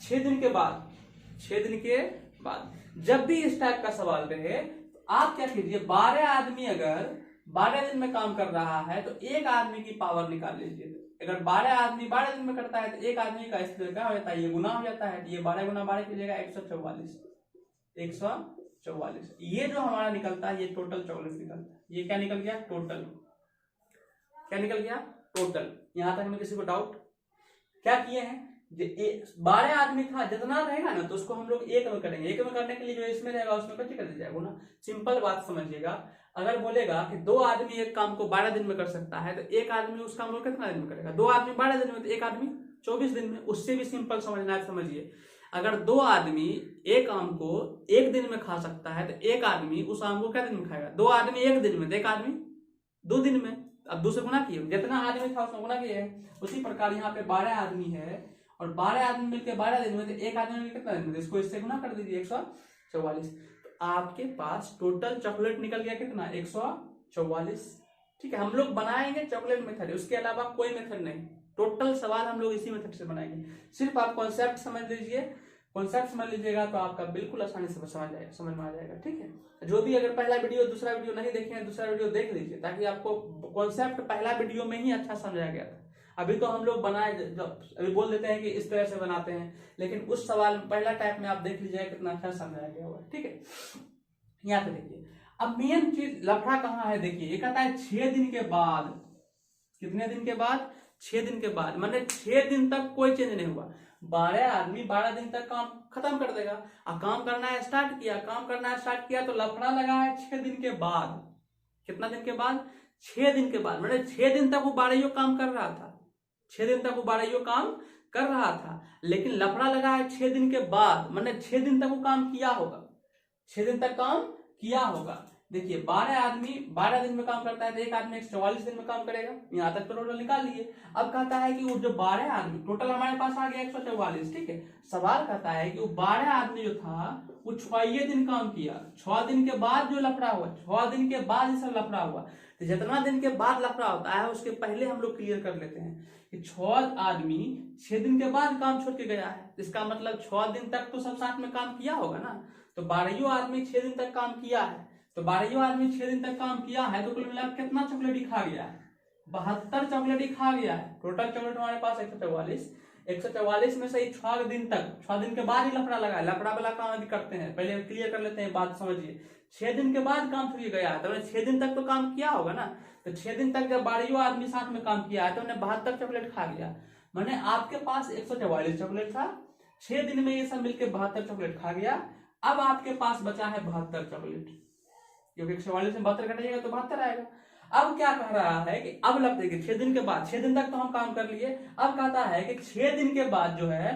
6 दिन के बाद, 6 दिन के बाद जब भी इस टाइप का सवाल रहे तो आप क्या कीजिए, 12 आदमी अगर 12 दिन में काम कर रहा है तो एक आदमी की पावर निकाल लीजिए। अगर 12 आदमी 12 दिन में करता है तो एक आदमी का इसलिए क्या हो जाता है, ये गुना हो जाता है। ये 12 गुना 12 कीजिएगा 144, 144। ये जो हमारा निकलता है ये टोटल चॉकलेट निकलता है। ये क्या निकल गया, टोटल। क्या निकल गया, टोटल। यहां तक में किसी को डाउट? क्या किए हैं, 12 आदमी था, जितना रहेगा ना तो उसको हम लोग एक में करेंगे। एक में करने के लिए जो इसमें रहेगा उसमें कैसे कर दिया जाएगा ना। सिंपल बात समझिएगा, अगर बोलेगा कि 2 आदमी एक काम को 12 दिन में कर सकता है तो एक आदमी उस काम को कितना दिन में करेगा, 2 आदमी 12 दिन में, तो एक आदमी 24 दिन में। उससे भी सिंपल समझना है, समझिए। अगर 2 आदमी एक आम को 1 दिन में खा सकता है तो एक आदमी उस आम को क्या दिन में खाएगा, 2 आदमी 1 दिन में, तो एक आदमी 2 दिन में। अब 2 से गुना किए, जितना आदमी था उसमें गुना किए। उसी प्रकार यहाँ पे 12 आदमी है और 12 आदमी मिलकर 12 दिन में, तो एक आदमी मिलकर कितना दिन में, इसको इससे गुना कर दीजिए 144। तो आपके पास टोटल चॉकलेट निकल गया कितना, 144। ठीक है, हम लोग बनाएंगे चॉकलेट मेथड, उसके अलावा कोई मेथड नहीं। टोटल सवाल हम लोग इसी मेथड से बनाएंगे। सिर्फ आप कॉन्सेप्ट समझ लीजिए, कॉन्सेप्ट समझ लीजिएगा तो आपका बिल्कुल आसानी से समझ में आ जाएगा। ठीक है, जो भी अगर पहला वीडियो दूसरा वीडियो नहीं देखे हैं, दूसरा वीडियो देख लीजिए, ताकि आपको कॉन्सेप्ट पहला वीडियो में ही अच्छा समझाया गया था। अभी तो हम लोग बनाए, अभी बोल देते हैं कि इस तरह से बनाते हैं, लेकिन उस सवाल पहला टाइप में आप देख लीजिएगा कितना अच्छा समझाया गया हुआ है। ठीक है, यहाँ पे देखिए, अब मेन चीज लफड़ा कहाँ है, देखिए ये कहता है 6 दिन के बाद। कितने दिन के बाद, 6 दिन के बाद, मतलब 6 दिन तक कोई चेंज नहीं हुआ। 12 आदमी 12 दिन तक काम खत्म कर देगा। अब काम करना स्टार्ट किया तो लफड़ा लगा है 6 दिन के बाद। कितना दिन के बाद, 6 दिन के बाद, मतलब 6 दिन तक वो 12 काम कर रहा था। 6 दिन तक वो 12 काम कर रहा था, लेकिन लफड़ा लगा है 6 दिन के बाद, मतलब 6 दिन तक वो काम किया होगा। 6 दिन तक काम किया होगा। देखिए 12 आदमी 12 दिन में काम करता है तो एक आदमी 144 दिन में काम करेगा। यहाँ तक तो टोटल निकाल लिए। अब कहता है कि वो जो 12 आदमी, टोटल हमारे पास आ गया 144। ठीक है, सवाल कहता है कि वो 12 आदमी जो था वो 6 दिन काम किया। 6 दिन के बाद जो लफड़ा हुआ, 6 दिन के बाद ये सब लफड़ा हुआ। तो जितना दिन के बाद लफड़ा होता है उसके पहले हम लोग क्लियर कर लेते हैं कि 6 आदमी 6 दिन के बाद काम छोड़ के गया है। इसका मतलब 6 दिन तक तो सब साथ में काम किया होगा ना। तो 12 आदमी 6 दिन तक काम किया है, तो 12 आदमी 6 दिन तक काम किया है, तो कुल मिलाकर कितना चॉकलेट ही खा गया है, 72 चॉकलेट ही खा गया है। टोटल चॉकलेट हमारे पास 144 में से 6 दिन तक, 6 दिन के बाद ही लफड़ा लगा है। लफड़ा वाला काम अभी करते हैं, पहले क्लियर कर लेते हैं, बात समझिए। 6 दिन के बाद काम छोड़ गया है, तो 6 दिन तक तो काम किया होगा ना। तो 6 दिन तक जब 12 आदमी साथ में काम किया है तो उन्हें 72 चॉकलेट खा गया। मैंने आपके पास 144 चॉकलेट था, 6 दिन में ये सब मिलकर 72 चॉकलेट खा गया। अब आपके पास बचा है 72 चॉकलेट, क्योंकि 144 में 72 कटेगा तो 72 आएगा। अब क्या कह रहा है कि अब लगते कि 6 दिन के बाद, 6 दिन तक तो हम काम कर लिए। अब कहता है कि 6 दिन के बाद जो है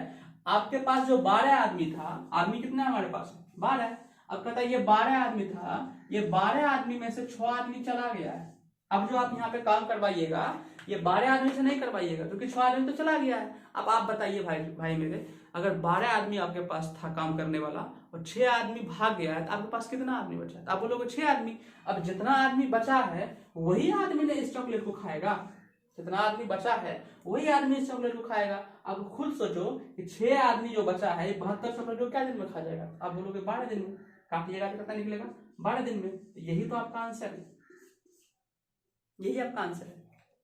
आपके पास जो 12 आदमी था, आदमी कितना है हमारे पास, 12। अब कहता है ये 12 आदमी था, ये 12 आदमी में से 6 आदमी चला गया है। अब जो आप यहाँ पे काम करवाइएगा ये 12 आदमी से नहीं करवाइएगा, क्योंकि 6 आदमी तो चला गया है। अब आप बताइए भाई मेरे, अगर 12 आदमी आपके पास था काम करने वाला और 6 आदमी भाग गया है तो आपके पास कितना आदमी बचा है? आप बोलोगे 6 आदमी। अब जितना आदमी बचा है वही आदमी ने इस चॉकलेट को खाएगा, जितना आदमी बचा है वही आदमी इस चॉकलेट को खाएगा। अब खुद सोचो कि 6 आदमी जो बचा है 72 चॉकलेट को क्या दिन में खा जाएगा? आप बोलोगे 12 दिन में। काटिएगा तो कितना निकलेगा? 12 दिन में। यही तो आपका आंसर है, यही आपका आंसर है।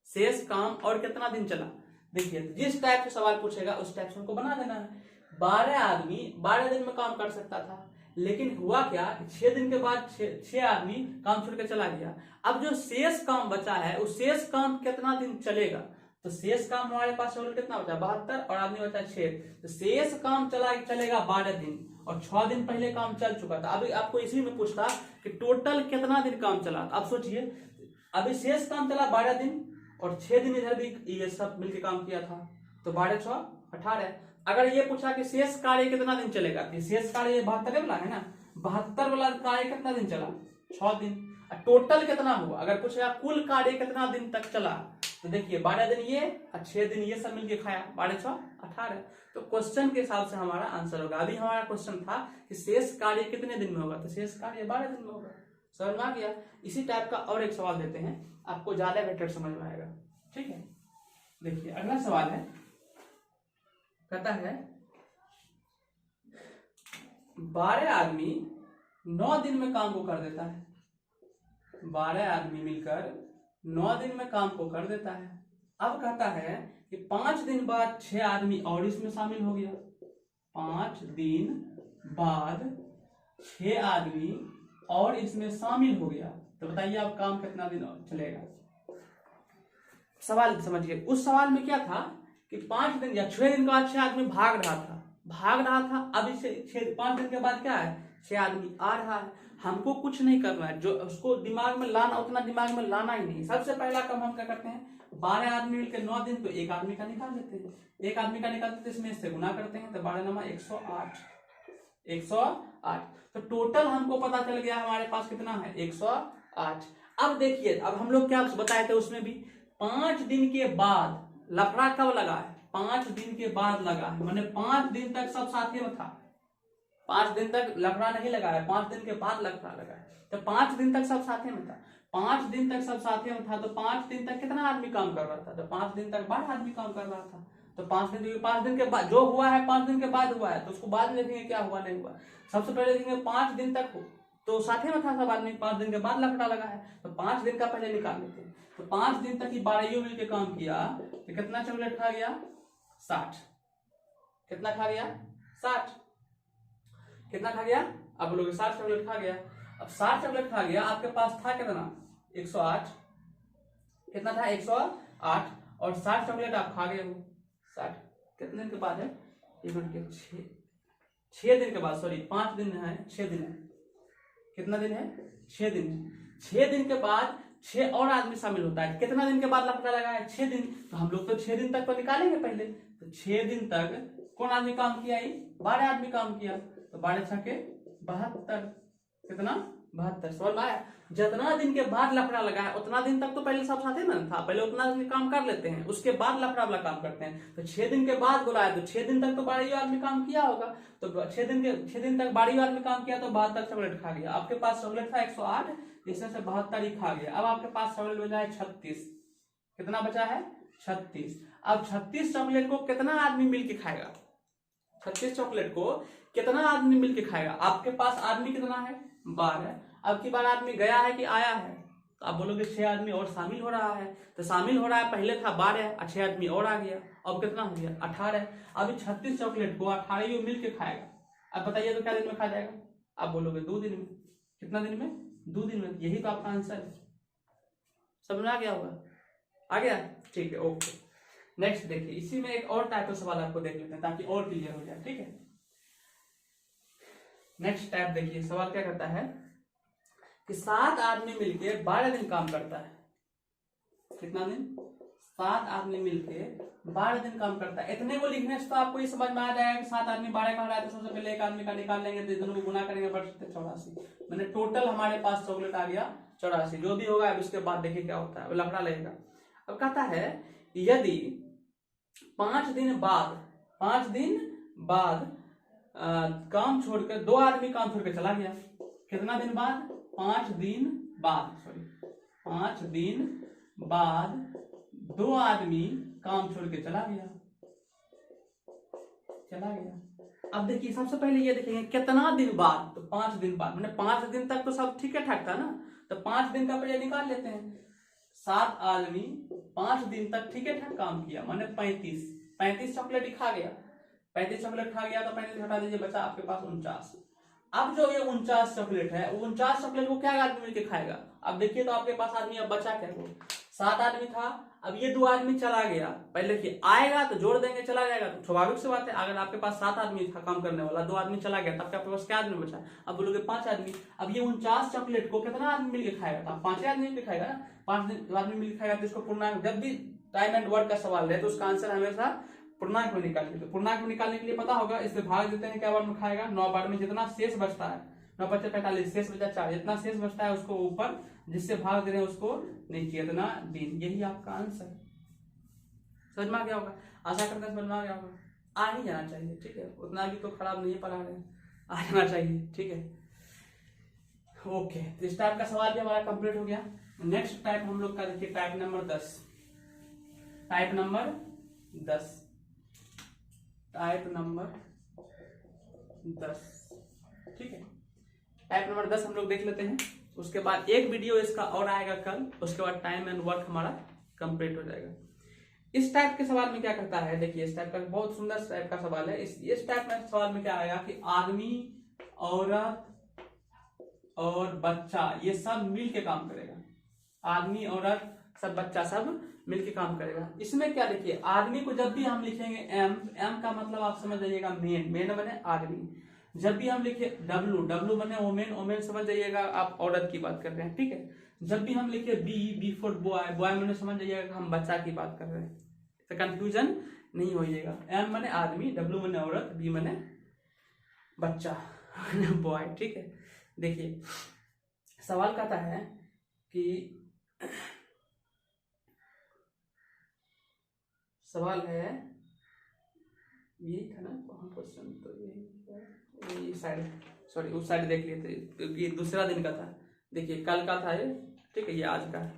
शेष काम और कितना दिन चला? देखिए जिस टाइप से सवाल पूछेगा उस टाइप से उनको बना देना है। 12 आदमी 12 दिन में काम कर सकता था, लेकिन हुआ क्या, 6 दिन के बाद 6 आदमी काम छोड़ के चला गया। अब जो शेष काम बचा है उस शेष काम कितना दिन चलेगा? तो शेष काम हमारे पास कितना बचा, 72, और आदमी बचा 6, तो शेष काम चलेगा 12 दिन, और 6 दिन पहले काम चल चुका था। अभी आपको इसी में पूछता कि टोटल कितना दिन काम चला। अब सोचिए, अभी शेष काम चला 12 दिन और 6 दिन इधर भी ये सब मिलकर काम किया था, तो 12 6 18। अगर ये पूछा कि शेष कार्य कितना दिन चलेगा, तो शेष कार्य 72 वाला है ना, 72 वाला कार्य कितना दिन चला, 6 दिन। टोटल कितना हुआ, अगर पूछेगा कुल कार्य कितना दिन तक चला, तो देखिए 12 दिन ये और 6 दिन ये सब मिलके खाया, 12 6 18। तो क्वेश्चन के हिसाब से हमारा आंसर होगा। अभी हमारा क्वेश्चन था कि शेष कार्य कितने दिन में होगा, तो शेष कार्य 12 दिन में होगा। समझ में आ गया। इसी टाइप का और एक सवाल देते हैं, आपको ज्यादा बेटर समझ में आएगा। ठीक है, देखिए अगला सवाल है, कहता है 12 आदमी 9 दिन में काम को कर देता है। 12 आदमी मिलकर 9 दिन में काम को कर देता है। अब कहता है कि 5 दिन बाद 6 आदमी और इसमें शामिल हो गया। 5 दिन बाद 6 आदमी और इसमें शामिल हो गया, तो बताइए आप काम कितना दिन चलेगा। सवाल समझिए, उस सवाल में क्या था कि 5 दिन या 6 दिन के बाद 6 आदमी भाग रहा था। अब इसे 5 दिन के बाद क्या है, 6 आदमी आ रहा है। हमको कुछ नहीं करना है, जो उसको दिमाग में लाना उतना दिमाग में लाना ही नहीं। सबसे पहला काम हम क्या करते हैं, 12 आदमी मिलकर 9 दिन, तो एक आदमी का निकाल लेते हैं। एक आदमी का निकालते हैं, इसमें से गुना करते हैं, तो 12 9 108। 108। तो टोटल हमको पता चल गया हमारे पास कितना है, 108। अब देखिए, अब हम लोग क्या बताए थे उसमें भी, 5 दिन के बाद लफड़ा कब लगा है, 5 दिन के बाद लगा है, मैंने 5 दिन तक सब साथी में था। 5 दिन तक लफड़ा नहीं लगा है, 5 दिन के बाद लफड़ा लगा है। तो 5 दिन तक सब साथी में था। 5 दिन तक सब साथी में था, तो 5 दिन तक कितना आदमी काम कर रहा था, तो 5 दिन तक 12 आदमी काम कर रहा था। तो 5 दिन के बाद जो हुआ है, 5 दिन के बाद हुआ है, तो उसको बाद में देखेंगे क्या हुआ नहीं हुआ। सबसे पहले देखेंगे 5 दिन तक हो तो साथी में था सब आदमी, 5 दिन के बाद लफड़ा लगा है, तो 5 दिन का पहले निकाल लेते हैं। तो 5 दिन तक ही 12 मिलकर काम किया, तो कितना चॉकलेट खा गया, 60। कितना खा गया, 60। कितना खा गया, अब बोलोगे 60 चॉकलेट खा गया। अब 60 चॉकलेट खा गया, आपके पास था कितना, 108। कितना था, 108, और 60 चॉकलेट आप खा गए हो। 60 कितने दिन के बाद है, 6 दिन के बाद, सॉरी 5 दिन है, 6 दिन है। कितना दिन है, 6 दिन है। 6 दिन के बाद 6 और आदमी शामिल होता है। कितना दिन के बाद लफड़ा लगा है, 6 दिन। तो हम लोग तो 6 दिन तक तो निकालेंगे पहले। तो 6 दिन तक कौन आदमी काम किया, 12 आदमी काम किया, तो 12 छके 72। कितना, 72। समझ में आया। जितना दिन के बाद लफड़ा लगा है उतना दिन तक तो पहले सब साथी में था, पहले उतना दिन काम कर लेते हैं, उसके बाद लफड़ा वाला काम करते हैं। तो 6 दिन के बाद बुलाया, तो 6 दिन तक तो 12 आदमी काम किया होगा, तो 6 दिन तक 12 आदमी काम किया, तो 72 चॉकलेट खा गया। आपके पास चॉकलेट था 108, जिसमें से 72 ही खा गया। अब आपके पास चॉकलेट बचा है 36। कितना बचा है, 36। अब 36 चॉकलेट को कितना आदमी मिलके खाएगा, 36 चॉकलेट को कितना आदमी मिलके खाएगा। आपके पास आदमी कितना है, 12। अब की बार आदमी गया है कि आया है, तो आप बोलोगे 6 आदमी और शामिल हो रहा है। तो शामिल हो रहा है, पहले था 12 और 6 आदमी और आ गया, अब कितना हो गया, 18। अभी 36 चॉकलेट को 18 मिल के खाएगा। अब बताइए तो क्या दिन में खा जाएगा, आप बोलोगे 2 दिन में। कितना दिन में, 2 दिन में। यही तो आपका आंसर है। समझ आ गया होगा, आ गया, ठीक है, ओके। नेक्स्ट देखिए, इसी में एक और टाइप का सवाल आपको देख लेते हैं ताकि और क्लियर हो जाए। ठीक है, नेक्स्ट टाइप देखिए, सवाल क्या करता है कि 7 आदमी मिलके 12 दिन काम करता है। कितना दिन, 7 आदमी मिलके 12 दिन काम करता है। इतने को लिखने से तो आपको ये समझ में आ जाएगा कि 7 आदमी 12 का रहा है, तो सबसे पहले एक आदमी का निकाल लेंगे, तो दोनों को गुना करेंगे, बढ़ सकते 84। मैंने टोटल हमारे पास चॉकलेट आ गया 84। जो भी होगा अब उसके बाद देखिए क्या होता है, लफड़ा लगेगा। अब कहता है यदि 5 दिन बाद काम छोड़कर 2 आदमी काम छोड़कर चला गया। कितना दिन बाद, 5 दिन बाद, सॉरी 5 दिन बाद 2 आदमी काम छोड़ के चला गया। अब देखिए, सबसे पहले ये देखेंगे कितना दिन बाद, तो 5 दिन बाद, मैंने 5 दिन तक तो सब ठीक ठाक था ना, तो 5 दिन का पहले निकाल लेते हैं। 7 आदमी 5 दिन तक ठीक ठाक काम किया, मैंने 35 चॉकलेट ही खा गया। 35 चॉकलेट खा गया, तो 35 हटा दीजिए, बचा आपके पास 49। अब जो ये 49 चॉकलेट है, 49 चॉकलेट को क्या आदमी मिलके खाएगा। अब देखिए तो आपके पास आदमी अब बचा क्या, वो 7 आदमी था, अब ये 2 आदमी चला गया। पहले देखिए आएगा तो जोड़ देंगे, चला जाएगा तो स्वाभाविक सी बात है। अगर आपके पास 7 आदमी था काम करने वाला, 2 आदमी चला गया, तब आपके पास क्या आदमी बचा, अब बोलोगे 5 आदमी। अब ये 49 चॉकलेट को कितना आदमी मिलके खाएगा, तो 5 आदमी मिलके खाएगा ना, 5 आदमी मिलके खाएगा। तो इसको पूर्णांक, जब भी टाइम एंड वर्क का सवाल है तो उसका आंसर हमेशा पूर्णांक में निकालिए। तो पूर्णांक में निकालने के लिए पता होगा, इससे भाग देते हैं, क्या बार में खाएगा 9 बार में, जितना शेष बचता है 9 × 5 = 45, शेष बचा 4, जितना शेष बचता है उसको ऊपर, जिससे भाग दे रहे हैं उसको नीचे, इतना दिन। यही आपका आंसर है। समझ में आ गया होगा, आशा करते हैं समझ में आ गया होगा, आ ही जाना चाहिए, ठीक है, उतना भी तो खराब नहीं पढ़ा रहे हैं, आ जाना चाहिए, ठीक है। ओके, तो इस टाइप का सवाल भी हमारा कंप्लीट हो गया। नेक्स्ट टाइप हम लोग का देखिए type number 10, type number 10, type number 10, ठीक है। टाइप नंबर 10 हम लोग देख लेते हैं, उसके बाद एक वीडियो इसका और आएगा कल, उसके बाद टाइम एंड वर्क हमारा कंप्लीट हो जाएगा। इस टाइप के सवाल में क्या करता है, देखिए इस टाइप का बहुत सुंदर टाइप का सवाल है। इस टाइप में सवाल में क्या आएगा कि आदमी, औरत और बच्चा ये सब मिल के काम करेगा। आदमी, औरत, सब बच्चा सब मिलके काम करेगा। इसमें क्या देखिए, आदमी को जब भी हम लिखेंगे एम, एम का मतलब आप समझ जाइएगा मेन, मेन माने आदमी। जब भी हम लिखे डब्लू, डब्लू माने वोमेन, वोमेन समझ जाइएगा आप औरत की बात कर रहे हैं, ठीक है। जब भी हम लिखे B, B for boy, boy माने समझ जाइएगा हम बच्चा की बात कर रहे हैं, तो कंफ्यूजन नहीं होइएगा। एम माने आदमी, डब्लू माने औरत, बी माने बच्चा बॉय, ठीक है। देखिए सवाल कहता है कि सवाल है, यही था ना क्वेश्चन, तो यही साइड, सॉरी उस साइड देख लिए थे, ये दूसरा दिन का था, देखिए कल का था ये, ठीक है, ये आज का है,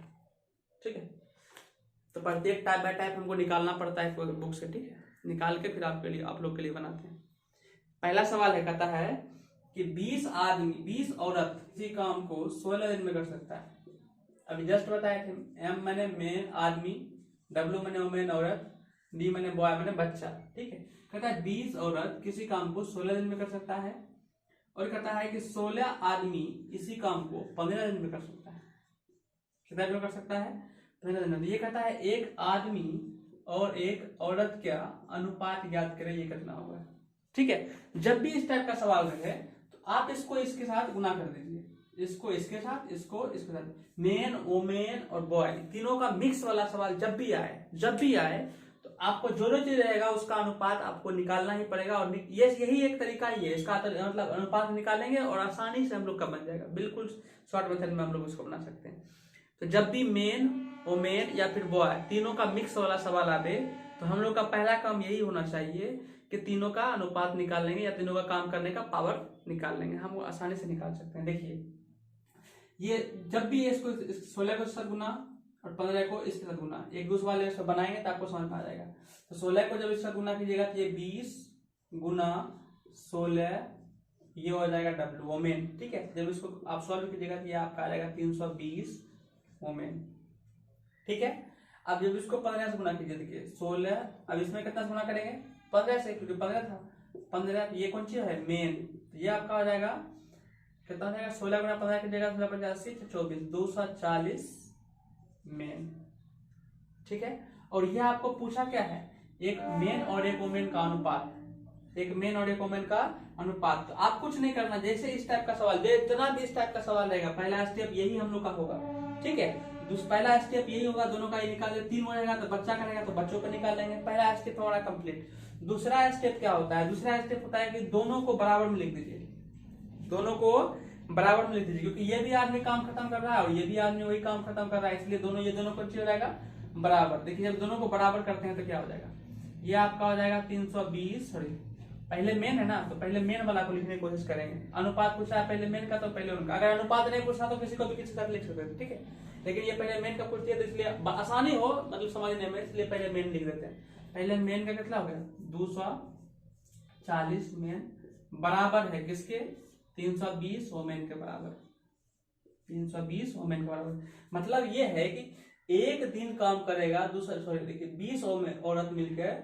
ठीक है। तो प्रत्येक टाइप बाय टाइप हमको निकालना पड़ता है बुक से, ठीक है, निकाल के फिर आपके लिए, आप लोग के लिए बनाते हैं। पहला सवाल है, कहता है कि 20 आदमी, 20 औरत किसी काम को 16 दिन में कर सकता है। अभी जस्ट बताया कि एम माने मेन आदमी, डब्ल्यू माने वोमेन औरत, डी माने बॉय माने बच्चा, ठीक है। कहता है 20 औरत किसी काम को 16 दिन में कर सकता है, और कहता है कि 16 आदमी इसी काम को 15 दिन में कर सकता है। कितना दिन में कर सकता है? 15 दिन में। तो ये कहता है एक आदमी और एक औरत का अनुपात ज्ञात करें, ये कितना होगा, ठीक है। जब भी इस टाइप का सवाल रहे तो आप इसको इसके साथ गुना कर दीजिए, इसको इसके साथ, इसको इसके साथ। मेन, वोमेन और बॉय तीनों का मिक्स वाला सवाल जब भी आए तो आपको जो जो चीज रहेगा उसका अनुपात आपको निकालना ही पड़ेगा। और ये यही एक तरीका ही है इसका, मतलब अनुपात निकालेंगे और आसानी से हम लोग का बन जाएगा, बिल्कुल शॉर्ट मेथड में हम लोग उसको बना सकते हैं। तो जब भी मेन, वोमेन या फिर बॉय तीनों का मिक्स वाला सवाल आवे तो हम लोग का पहला काम यही होना चाहिए कि तीनों का अनुपात निकाल लेंगे या तीनों का काम करने का पावर निकाल लेंगे, हम वो आसानी से निकाल सकते हैं। देखिए ये जब भी इसको 16 को साथ गुना और 15 को इसके साथ गुना, एक दूसरे वाले से बनाएंगे तो आपको समझ में आ जाएगा। तो 16 को जब इसका गुना कीजिएगा तो ये 20 गुना 16, ये हो जाएगा डब्ल्यू वोमेन, ठीक है। जब इसको आप सॉल्व कीजिएगा तो ये आपका आ जाएगा 320 वोमेन, ठीक है। अब जब इसको 15 से गुना कीजिए, देखिए 16, अब इसमें कितना से गुना करेंगे 15 से, क्योंकि 15 था, 15 ये कौन चीज है मेन, तो ये आपका हो जाएगा कितना हो जाएगा 16 गुना 15 की जगह 16 × 24 240 मेन, ठीक है। और यह आपको पूछा क्या है, एक मेन और एक वोमेन का अनुपात, एक मेन और एक वोमेन का अनुपात। तो आप कुछ नहीं करना, जैसे इस टाइप का सवाल, जितना भी इस टाइप का सवाल रहेगा पहला स्टेप यही हम लोग का होगा, ठीक है। पहला स्टेप यही होगा, दोनों का ये निकाल दे, 3 हो जाएगा तो बच्चा करेगा तो बच्चों को निकाल लेंगे, पहला स्टेप हमारा कंप्लीट। दूसरा स्टेप क्या होता है, दूसरा स्टेप होता है कि दोनों को बराबर में लिख दीजिए, दोनों को बराबर में लिख दीजिए, क्योंकि ये भी आदमी काम खत्म कर रहा है और ये भी आदमी वही काम खत्म कर रहा है, इसलिए दोनों, ये दोनों को हो जाएगा बराबर। देखिए जब दोनों को बराबर करते हैं तो क्या हो जाएगा, ये आपका हो जाएगा 320, सॉरी पहले मेन है ना, तो पहले मेन वाला को लिखने की कोशिश करेंगे। अनुपात पूछा है पहले मेन का तो पहले उनका, अगर अनुपात नहीं पूछा तो किसी को भी किसी का लिख सकते हैं, ठीक है। लेकिन ये पहले मेन का पूछती है तो इसलिए आसानी हो मतलब समझने में, इसलिए पहले मेन लिख देते हैं। पहले मेन का कितना हो गया 240 मेन बराबर है किसके, 320 वोमेन के बराबर, 320 वोमेन के बराबर। मतलब ये है कि एक दिन काम करेगा दूसरा, सॉरी देखिए 20 औरत मिलकर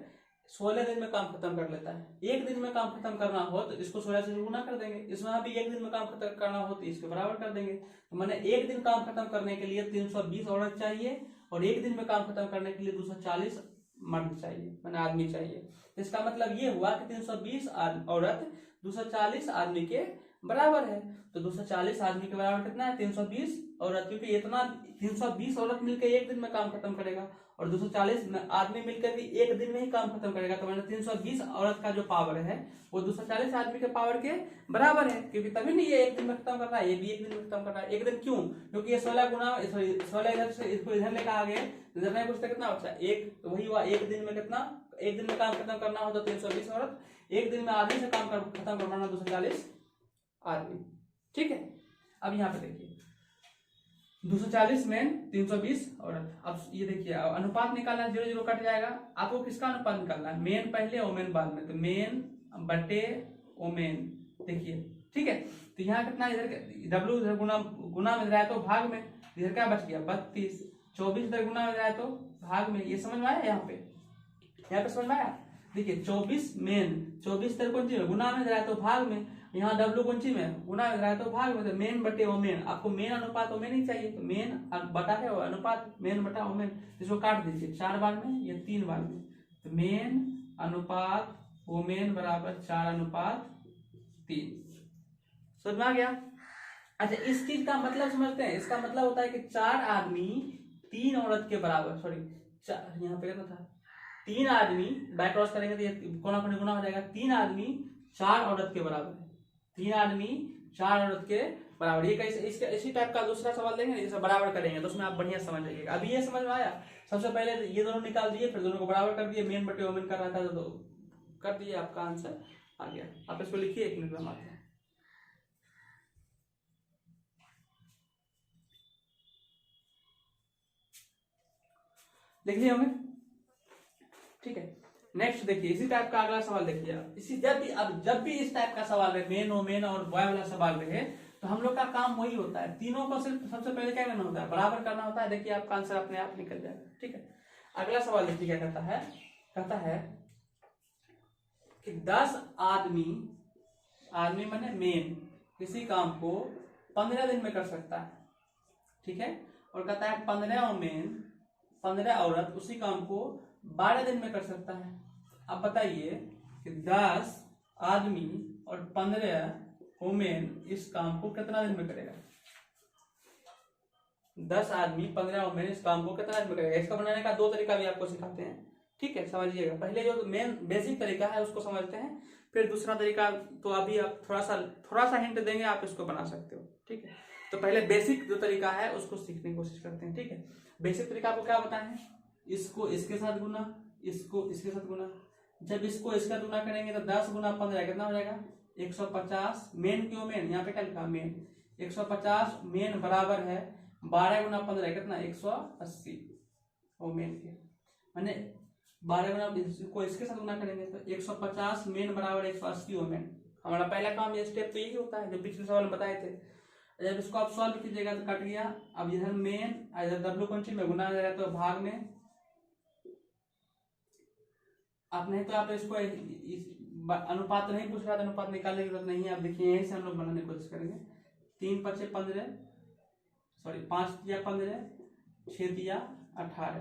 16 दिन में काम खत्म कर लेता है। एक दिन में काम खत्म करना हो तो इसको 16 से गुना कर देंगे, इसमें भी एक दिन में काम खत्म करना हो तो इसके बराबर कर देंगे। तो मैंने एक दिन काम खत्म करने के लिए 320 औरत चाहिए और एक दिन में काम खत्म करने के लिए 240 मर्द चाहिए, मैंने आदमी चाहिए। इसका मतलब ये हुआ कि 320 औरत 240 आदमी के बराबर है। तो 240 आदमी के बराबर कितना है 320 औरत, क्योंकि इतना 320 औरत मिलकर एक दिन में काम खत्म करेगा और 240 आदमी मिलकर भी एक दिन में ही काम खत्म करेगा, तो मैंने 320 औरत का जो पावर है वो 240 आदमी के पावर के बराबर है, क्योंकि तभी नहीं ये एक दिन में खत्म कर रहा है, ये भी एक दिन में खत्म कर रहा है। एक दिन क्यों? क्योंकि ये 16 गुना 16 इधर से इसको इधर लेकर आ गए, इधर नहीं पूछते कितना बचा एक, तो वही हुआ एक दिन में कितना, एक दिन में काम खत्म करना हो तो 320 औरत, एक दिन में आदमी से काम खत्म करवाना 240 आदमी। ठीक है, अब यहाँ पे देखिए 240 मेन 320 औरत। अब ये देखिए अनुपात निकालना है, 0 0 कट जाएगा। आपको किसका अनुपात निकालना है? मेन पहले ओमेन बाद में, तो मेन बटे ओमेन। देखिए ठीक है, तो यहाँ कितना, इधर डब्ल्यू इधर गुना में रहा तो भाग में, इधर क्या बच गया 32, 24 इधर गुना में रहा तो भाग में। ये समझ में आया? यहाँ पे समझ में आया? देखिए 24 मेन, 24 इधर कौन सी में गुना में रहा तो भाग में, यहाँ डब्ल्यू कौन सी में गुना में रहा तो भाग में, तो मेन बटे ओमेन। आपको मेन अनुपात ओमेन ही चाहिए, तो मेन बटा है अनुपात, मेन बटा ओमेन। इसको काट दीजिए 4 बार में या 3 बार में, तो मेन अनुपात ओमेन बराबर 4:3। समझ में आ गया? अच्छा, इस चीज का मतलब समझते हैं। इसका मतलब होता है कि 4 आदमी 3 औरत के बराबर, सॉरी यहाँ पे कितना था, 3 आदमी बाय क्रॉस करेंगे तो ये कोना कोनी गुना हो जाएगा, 3 आदमी 4 औरत के बराबर है, 3 आदमी 4 औरत के बराबर। ये कैसे, इसके इसी टाइप का दूसरा सवाल देंगे जैसे बराबर करेंगे, तो उसमें आप बढ़िया समझ जाइएगा। अभी ये समझ में आया? सबसे पहले ये दोनों निकाल दिए, फिर दोनों को बराबर कर दिए, मेन बटे ओमेन कर रहा था तो कर दिए, आपका आंसर आ गया। आप इसको लिखिए, 1 मिनट में हम आते हैं। लिख लिया हमें? ठीक है, नेक्स्ट देखिए इसी टाइप का अगला सवाल देखिए। इसी जब भी इस टाइप का सवाल रहे, मेन ओमेन और बॉय वाला सवाल रहे, तो हम लोग का काम वही होता है, तीनों को सिर्फ सबसे पहले क्या करना होता है, बराबर करना होता है। देखिए आपका आंसर अपने आप निकल जाएगा। ठीक है, अगला सवाल देखिए क्या कहता है, कहता है कि 10 आदमी माने मेन किसी काम को 15 दिन में कर सकता है। ठीक है, और कहता है 15 ओमेन 15 औरत उसी काम को 12 दिन में कर सकता है। अब बताइए कि 10 आदमी और 15 वुमेन इस काम को कितना दिन में करेगा? 10 आदमी 15 वुमेन इस काम को कितना दिन में करेगा? इसका बनाने का 2 तरीका भी आपको सिखाते हैं। ठीक है, समझिएगा। पहले जो मेन बेसिक तरीका है उसको समझते हैं, फिर दूसरा तरीका तो अभी आप थोड़ा सा हिंट देंगे, आप इसको बना सकते हो। ठीक है, तो पहले बेसिक जो तरीका है उसको सीखने की कोशिश करते हैं। ठीक है, बेसिक तरीका आपको क्या बताएं, इसको इसके साथ गुना, इसको इसके साथ गुना। जब इसको इसका गुना करेंगे तो 10 गुना 15 कितना हो जाएगा? 150। मेन क्यों मेन, यहाँ पे क्या लिखा मेन, 150 मेन बराबर है 12 गुना 15 कितना? 180 वो मेन के, मैंने 12 गुना इसको इसके साथ गुना करेंगे तो 150 मेन बराबर 180 ओमेन। हमारा पहला काम ये स्टेप तो यही होता है जो पिछले सवाल में बताए थे। जब इसको आप सॉल्व कीजिएगा तो कट गया। अब इधर मेन इधर डब्ल्यू कौन सी में गुना जाएगा तो भाग में, आप नहीं तो आप इसको अनुपात नहीं पूछ रहा था, अनुपात निकालने की जरूरत नहीं है। आप देखिए यहीं से हम लोग बनाने की कोशिश करेंगे। 3 × 5 = 15, सॉरी 5 × 15, 6 × 18।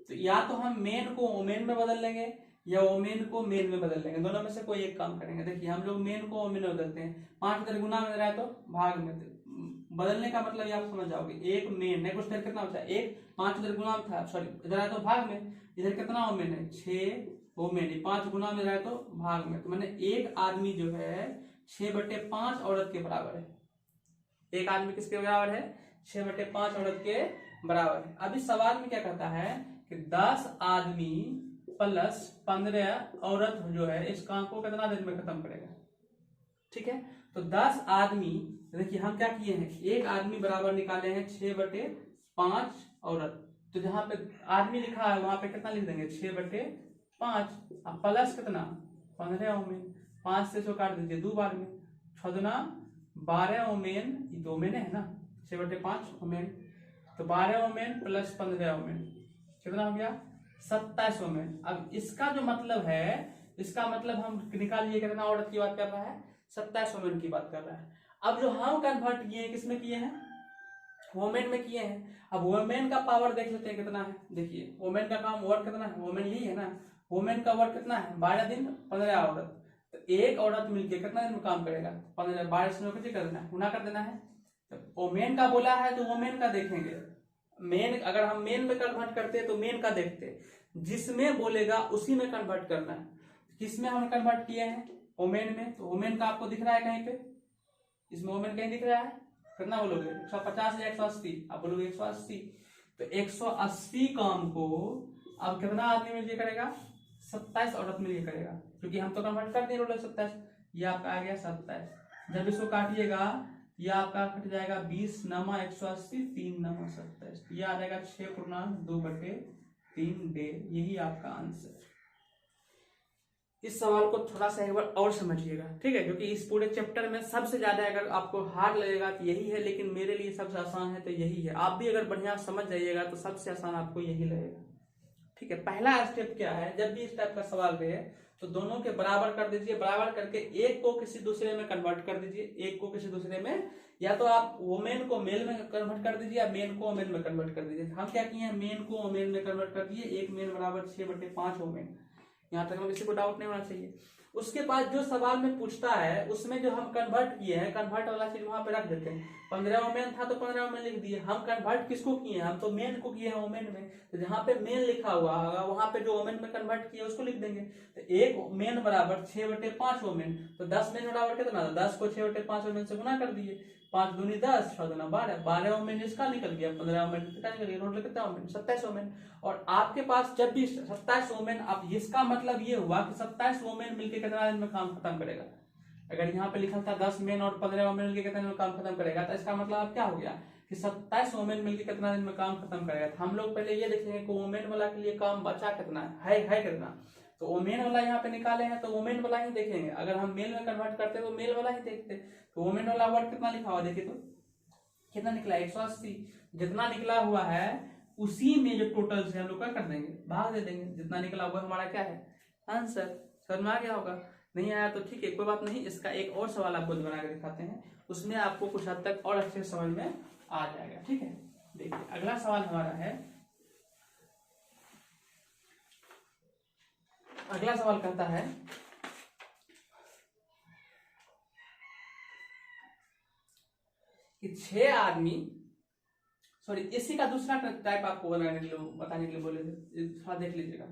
तो या तो हम मेन को ओमेन में बदल लेंगे या ओमेन को मेन में बदल लेंगे, दोनों में से कोई एक काम करेंगे। देखिए हम लोग मेन को ओमेन में बदलते हैं। 5 इधर गुना में रहा है तो भाग में, बदलने का मतलब ये आप समझ जाओगे। एक मेन नहीं, कुछ देर कितना होता है, एक 5 इधर गुना में था, सॉरी इधर आया तो भाग में, इधर कितना ओमेन है 6 ओमेन, 5 गुना में रहा तो भाग में, तो मैंने एक आदमी जो है 6/5 औरत के बराबर है। एक आदमी किसके बराबर है? 6/5 औरत के बराबर है। अभी सवाल में क्या कहता है कि 10 आदमी प्लस 15 औरत जो है इस काम को कितना दिन में खत्म करेगा? ठीक है, तो 10 आदमी, देखिए हम क्या किए हैं, एक आदमी बराबर निकाले हैं 6/5 औरत। तो जहां पे आदमी लिखा है वहां पे कितना लिख देंगे 6/5, अब प्लस कितना 15 ओमेन, 5 से इसको काट दीजिए 2 बार में, 6 दूना 12 ओमेन, ये 2 ओमेन है ना, 6/5 ओमेन, तो 12 ओमेन प्लस 15 ओमेन कितना हो गया 27 ओमेन। अब इसका जो मतलब है, इसका मतलब हम निकालिए कितना औरत की बात कर रहा है, 27 वुमेन की बात कर रहा है। अब जो हम कन्वर्ट किए हैं किसमें किए हैं, वुमेन में किए हैं। अब वुमेन का पावर देख लेते हैं कितना है। देखिए वुमेन का काम वर्क कितना है, वुमेन यही है ना, वुमेन का वर्क कितना है 12 दिन 15 औरत, तो एक औरत मिलकर कितना दिन में काम करेगा 15, 12 से कर देना है, गुना कर देना है। तो वुमेन का बोला है तो वुमेन का देखेंगे, मेन, अगर हम मेन में कन्वर्ट करते हैं तो मेन का देखते हैं, जिसमें बोलेगा उसी में कन्वर्ट करना है। किसमें हम कन्वर्ट किए हैं? ओमेन में। तो ओमेन का आपको दिख रहा है कहीं पे? इसमें ओमेन कहीं दिख रहा है? कितना बोलोगे? 150 या 180? आप बोलोगे 180। तो 180 काम को अब कितना आदमी मिलकर करेगा? 27 औरत मिलकर करेगा, क्योंकि हम तो कन्वर्ट कर दिए रूल 27। ये आपका आ गया 27। जब इसको काटिएगा यह आपका कट जाएगा 20 नमा 180, 3 नमा 27, यह आ जाएगा 6/2/3 डे। यही आपका आंसर। इस सवाल को थोड़ा सा एक बार और समझिएगा, ठीक है, क्योंकि इस पूरे चैप्टर में सबसे ज्यादा अगर आपको हार्ड लगेगा तो यही है, लेकिन मेरे लिए सबसे आसान है तो यही है। आप भी अगर बढ़िया समझ जाइएगा तो सबसे आसान आपको यही लगेगा, ठीक है। पहला स्टेप क्या है? जब भी इस टाइप का सवाल रहे तो दोनों के बराबर कर दीजिए, बराबर करके एक को किसी दूसरे में कन्वर्ट कर दीजिए, एक को किसी दूसरे में, या तो आप वोमेन को मेल में कन्वर्ट कर दीजिए या मेन को वोमेन में कन्वर्ट कर दीजिए। हम क्या किए हैं? मेन को वोमेन में कन्वर्ट कर दिए। एक मेन बराबर 6/5 वोमेन। यहाँ तक में किसी को डाउट नहीं होना चाहिए। उसके बाद जो सवाल में पूछता है उसमें जो हम कन्वर्ट किए हैं, कन्वर्ट वाला चीज वहां पे रख देते हैं। 15 वोमेन था तो 15 वोमेन लिख दिए। हम कन्वर्ट किसको किए हैं? हम तो मेन को किए हैं वोमेन में, तो जहाँ पे मेन लिखा हुआ होगा वहां पे जो वोमेन में कन्वर्ट किया उसको लिख देंगे। तो एक मेन बराबर 6/5 वोमेन, तो 10 मेन बराबर कितना? 10 को 6/5 वोमेन से गुना कर दिए। 5 दूनी 10, 6 दूना 12, 12 वोमेन इसका निकल गया, 15 वोमेन कितना निकल गया? टोटल कितना वोमेन? 27 वोमेन। और आपके पास जब भी 27 वोमेन, अब इसका मतलब ये हुआ कि 27 वोमेन मिलकर कितना दिन में काम खत्म करेगा। अगर यहाँ पे लिखा था 10 मेन और 15 वोमेन मिलकर कितना दिन में काम खत्म करेगा, तो इसका मतलब अब क्या हो गया कि 27 वोमेन मिलकर कितना दिन में काम खत्म करेगा। तो हम लोग पहले ये देखेंगे कि वोमेन वाला के लिए काम बचा कितना है कितना। तो वोमेन वाला यहाँ पे निकाले हैं तो वोमेन वाला ही देखेंगे। अगर हम मेल में कन्वर्ट करते तो मेल वाला ही देखते। तो वोमेन वाला वर्ड कितना लिखा हुआ देखिए तो कितना निकला? 180। जितना निकला हुआ है उसी में जो टोटल से हम लोग क्या कर देंगे? भाग दे देंगे। जितना निकला हुआ हमारा क्या है? आंसर। समझ में आ गया होगा? नहीं आया तो ठीक है, कोई बात नहीं। इसका एक और सवाल आपको बना के दिखाते हैं, उसमें आपको कुछ हद तक और अच्छे समझ में आ जाएगा, ठीक है। देखिए अगला सवाल हमारा है, अगला सवाल कहता है कि 6 आदमी, सॉरी इसी का दूसरा टाइप आपको बताने के लिए बोले थे, थोड़ा देख लीजिएगा।